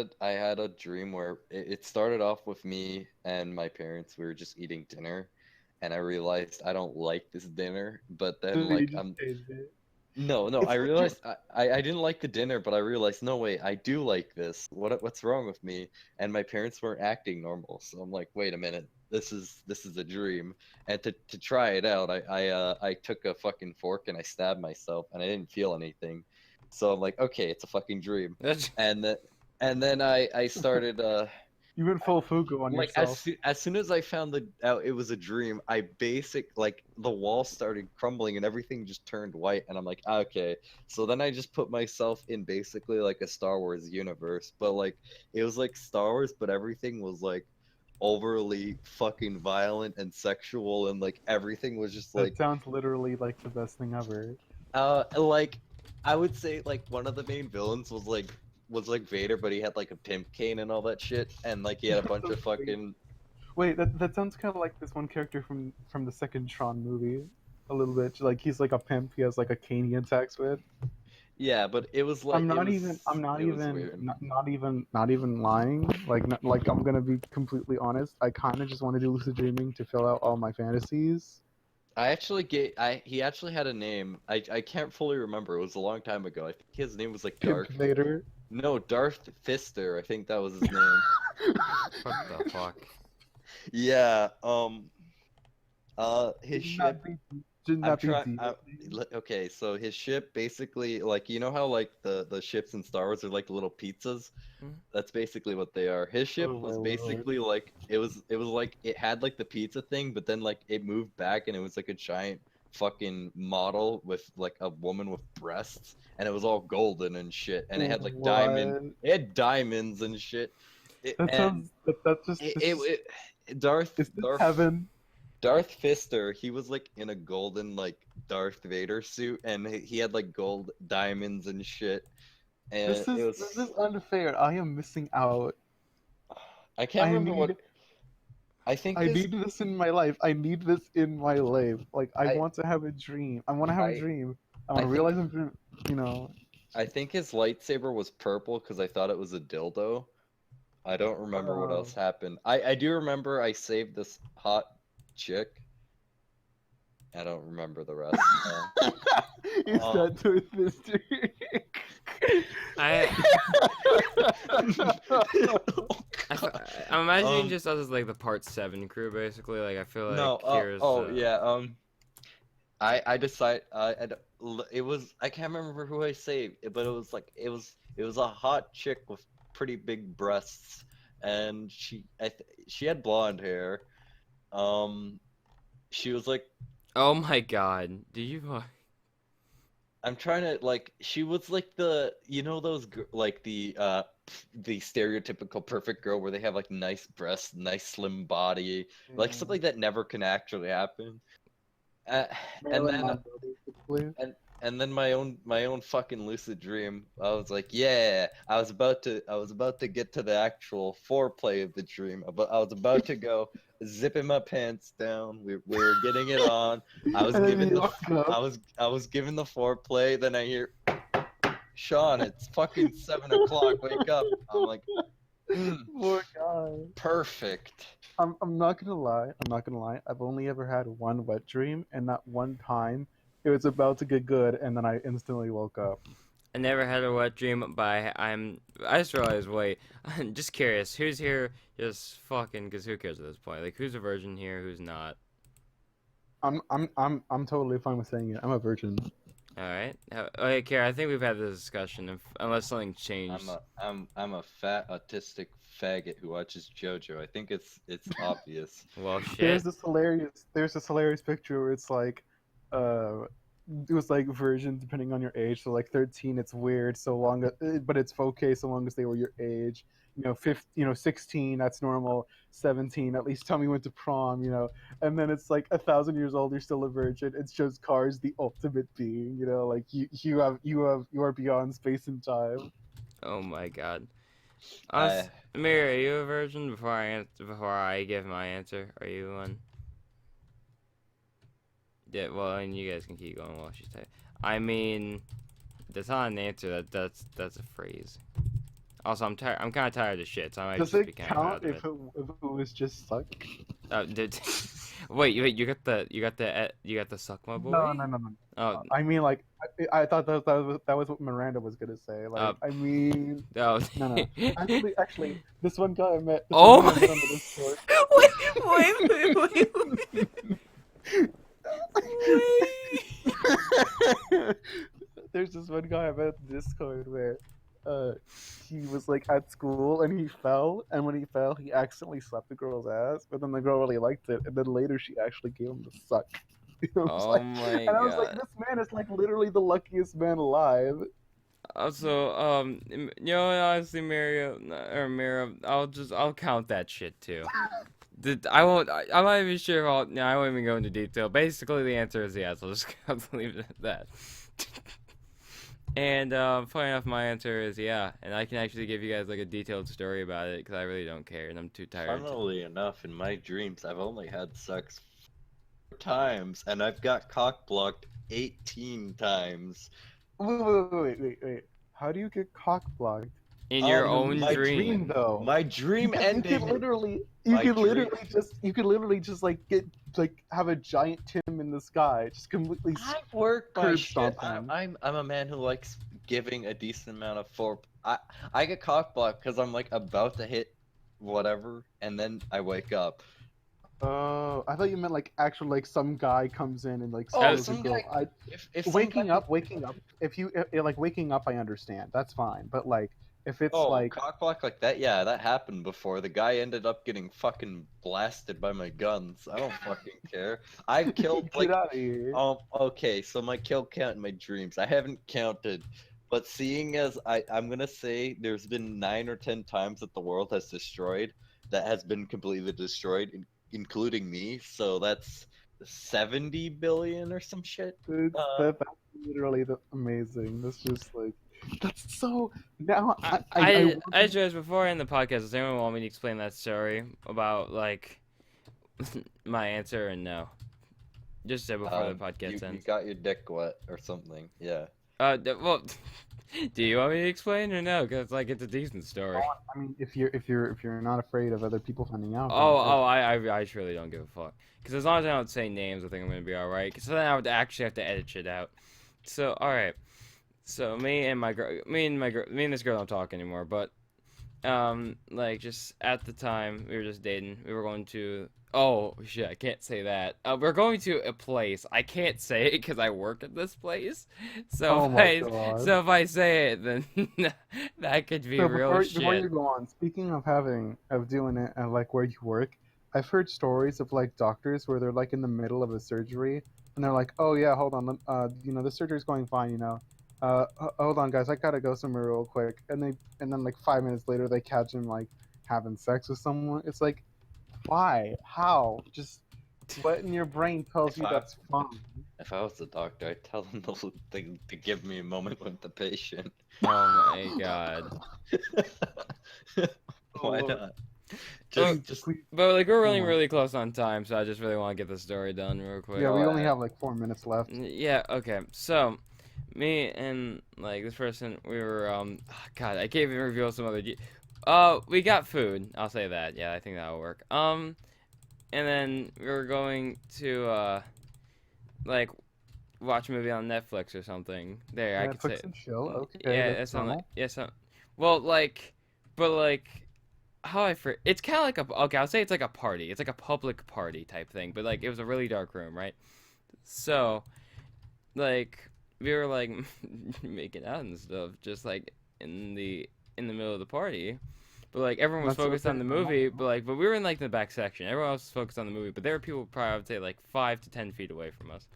a dream where it started off with me and my parents. We were just eating dinner, and I realized I don't like this dinner. But So then, you like, just changed it. no, no, It's I like you. realized I didn't like the dinner, but I realized, no, wait, I do like this. What's wrong with me? And my parents weren't acting normal, so I'm like, wait a minute, this is a dream. And to try it out, I took a fucking fork and I stabbed myself, and I didn't feel anything. So I'm like, okay, it's a fucking dream. That's And then and then I started You went full Fugu on like yourself. as soon as I found out it was a dream, I like the wall started crumbling and everything just turned white, and I'm like, okay. So then I just put myself in basically like a Star Wars universe, but like it was like Star Wars, but everything was like overly fucking violent and sexual, and like everything was just That like sounds literally like the best thing ever. like I would say like one of the main villains was like Vader, but he had like a pimp cane and all that shit, and like he had a That's bunch so of sweet. fucking. Wait, that sounds kind of like this one character from the second Tron movie. A little bit. Like he's like a pimp. He has like a cane he attacks with. Yeah, but it was like it was weird. Not even lying. Like, like I'm gonna be completely honest. I kind of just want to do lucid dreaming to fill out all my fantasies. I actually get I he actually had a name. I can't fully remember. It was a long time ago. I think his name was like Pimp Darth. Vader. No, Darth Fister. I think that was his name. what the fuck. Yeah. His Shouldn't that ship. be shouldn't I'm that be trying. deal? Okay, so his ship basically like you know how like the ships in Star Wars are like little pizzas. Mhm. That's basically what they are. His ship Oh my was lord. basically like it was like it had like the pizza thing, but then like it moved back and it was like a giant fucking model with like a woman with breasts, and it was all golden and shit, and What? it had diamonds and shit. That And sounds. That just. it, This it, is. it Darth Is this Darth heaven? Darth Fister, he was like in a golden like Darth Vader suit, and he had like gold diamonds and shit, and it This was is unfair. I am missing out. I can't I remember what need I think I his need this in my life. I need this in my life. Like I I want to have a dream. I want to have a I dream. I I want to think realize I'm dream. You know. I think his lightsaber was purple because I thought it was a dildo. I don't remember what else Oh. happened. I do remember I saved this hot chick. I don't remember the rest. Is Um, that Darth Mister? I I'm imagining um, just us as like the part 7 crew basically. Like I feel like no. here's Oh yeah. I decide it was I can't remember who I saved, but it was like it was a hot chick with pretty big breasts, and she had blonde hair. Um, she was like oh my god. Do you I'm trying to like she was like the you know those like the stereotypical perfect girl where they have like nice breasts, nice slim body, like Yeah. something that never can actually happen. Uh, and Marilyn then Monroe, basically. and and then my own fucking lucid dream. I was like, yeah, I was about to get to the actual foreplay of the dream, but I was about to go zipping my pants down. We were getting it on. I was And then giving you the woke up. I was giving the foreplay. Then I hear Sean, it's fucking 7 o'clock. Wake up. I'm like, Poor guy. perfect. I'm not gonna lie. I'm not gonna lie. I've only ever had one wet dream, and that one time, it was about to get good, and then I instantly woke up. I never had a wet dream, but I just realized, wait, I'm just curious, who's here just fucking, because who cares at this point? Like, who's a virgin here, who's not? I'm totally fine with saying it. I'm a virgin. Alright. Okay, Kara, I think we've had this discussion, unless something I'm changed. a fat autistic faggot who watches JoJo. I think it's obvious. Well, shit. There's this hilarious picture where it's like, it was like version depending on your age. So like 13, it's weird so long, but it's okay so long as they were your age. 16, that's normal. 17, at least tell me when to prom. And then it's like 1,000 years old, you're still a virgin. It's just Cars, the ultimate being. Like you are beyond space and time. Oh my god. I- Amir, are you a virgin? Before I give my answer, are you one? Yeah, well, and you guys can keep going while she's typing. I mean, that's not an answer. That's a phrase. Also, I'm tired. I'm kind of tired of shit, so I might Does just be it kind of count out of if it was just suck? Dude, wait, you got the suck my boy? No. Oh, I mean, like, I thought that was what Miranda was gonna say. Like, I mean, oh. no. Actually, this one guy I met. Oh one guy I my- met on the Discord. Wait. There's this one guy I met at the Discord where, he was like at school and he fell, and when he fell, he accidentally slapped the girl's ass. But then the girl really liked it, and then later she actually gave him the suck. Oh my and I was like, god. this man is like literally the luckiest man alive. Also, honestly, Mira, I'll count that shit too. I won't. I'm not even sure. I won't even go into detail. Basically, the answer is yes. I'll just have to leave it at that. And funny enough, my answer is yeah. And I can actually give you guys like a detailed story about it because I really don't care, and I'm too tired. Funnily enough, in my dreams, I've only had sex 4 times, and I've got cock blocked 18 times. Wait. How do you get cock blocked? In your own my dream. Though. My dream ended. You My could dream- literally just like have a giant Tim in the sky, just completely. I work my curb shit. stomp him. I'm a man who likes giving a decent amount of fore. I get cock blocked because I'm like about to hit whatever, and then I wake up. Oh, I thought you meant like actual like some guy comes in and like Oh, steals some a girl. guy- If some Waking guy- up. If you like waking up, I understand. That's fine. But like if it's Oh, like cock block like that? Yeah, that happened before. The guy ended up getting fucking blasted by my guns. I don't fucking care. I've killed like get out of here. okay, so my kill count in my dreams. I haven't counted, but seeing as I'm gonna say there's been 9 or 10 times that the world has been completely destroyed, including me. So that's 70 billion or some shit. That's literally amazing. That's just like that's so. Now I just realized before I end the podcast, does anyone want me to explain that story about like my answer and no? Just say before the podcast you ends. got your dick wet or something. Yeah. Well, do you want me to explain or no? Because like it's a decent story. I mean, if you're not afraid of other people finding out. I just really don't give a fuck. Because as long as I don't say names, I think I'm gonna be all right. Because then I would actually have to edit shit out. So all right. So me and this girl don't talk anymore. But like just at the time we were just dating. We were going to. Oh shit! I can't say that. We're going to a place. I can't say it because I work at this place. So if I say it, then that could be real shit. Before you go on, speaking of doing it at like where you work, I've heard stories of like doctors where they're like in the middle of a surgery and they're like, oh yeah, hold on, the surgery's going fine, hold on guys, I gotta go somewhere real quick, and then like 5 minutes later they catch him like having sex with someone. It's like, why? How? Just what in your brain tells you that's fun? If I was the doctor, I'd tell them to give me a moment with the patient. Oh my god. Why not? But like we're running really close on time, so I just really want to get the story done real quick. Yeah, we only have like 4 minutes left. Yeah, okay. So, me and like this person, we were God, I can't even reveal some other. We got food. I'll say that. Yeah, I think that'll work. And then we were going to like watch a movie on Netflix or something. There, I could Netflix say. and chill. Okay, Yeah, that's that's not like normal. yeah, well, like, but like, it's kind of like okay, I'll say it's like a party. It's like a public party type thing, but like it was a really dark room, right? So, like, we were like making out and stuff, just like in the middle of the party. But like everyone was That's focused okay. on the Normal. movie, but we were in like the back section. Everyone else was focused on the movie, but there were people probably I would say like 5 to 10 feet away from us.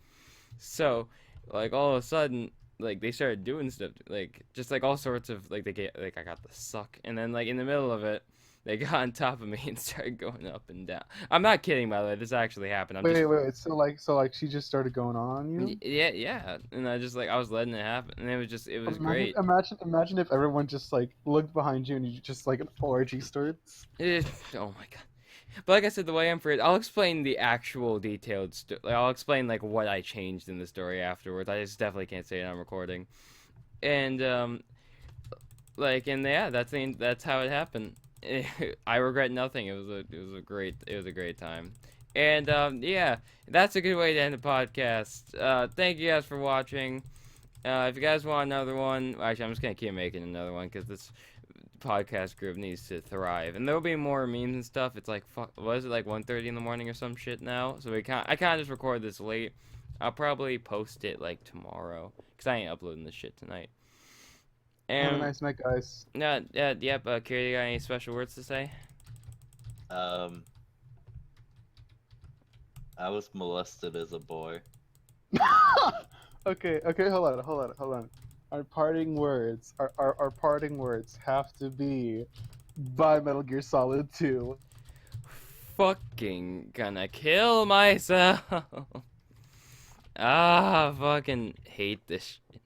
So, like all of a sudden, like they started doing stuff, like just like all sorts of like I got the suck, and then like in the middle of it, they got on top of me and started going up and down. I'm not kidding, by the way. This actually happened. I'm just Wait. So like she just started going on you? yeah, and I was letting it happen, and it was Imagine, great. imagine if everyone just like looked behind you and you just like an orgy starts. Oh my god. But like I said, the way I'm for it, I'll explain the actual detailed. I'll explain like what I changed in the story afterwards. I just definitely can't say it on recording. And and yeah, that's how it happened. I regret nothing. It was a great time. And yeah, that's a good way to end the podcast. Thank you guys for watching. If you guys want another one, actually, I'm just gonna keep making another one because this podcast group needs to thrive, and there'll be more memes and stuff. It's like what is it, like 1:30 in the morning or some shit now? So I can't just record this late. I'll probably post it like tomorrow because I ain't uploading this shit tonight. Have a And nice night, guys. yep. Kira, you got any special words to say? I was molested as a boy. Okay, hold on. Our parting words, our parting words have to be, by Metal Gear Solid 2. Fucking gonna kill myself. Fucking hate this shit.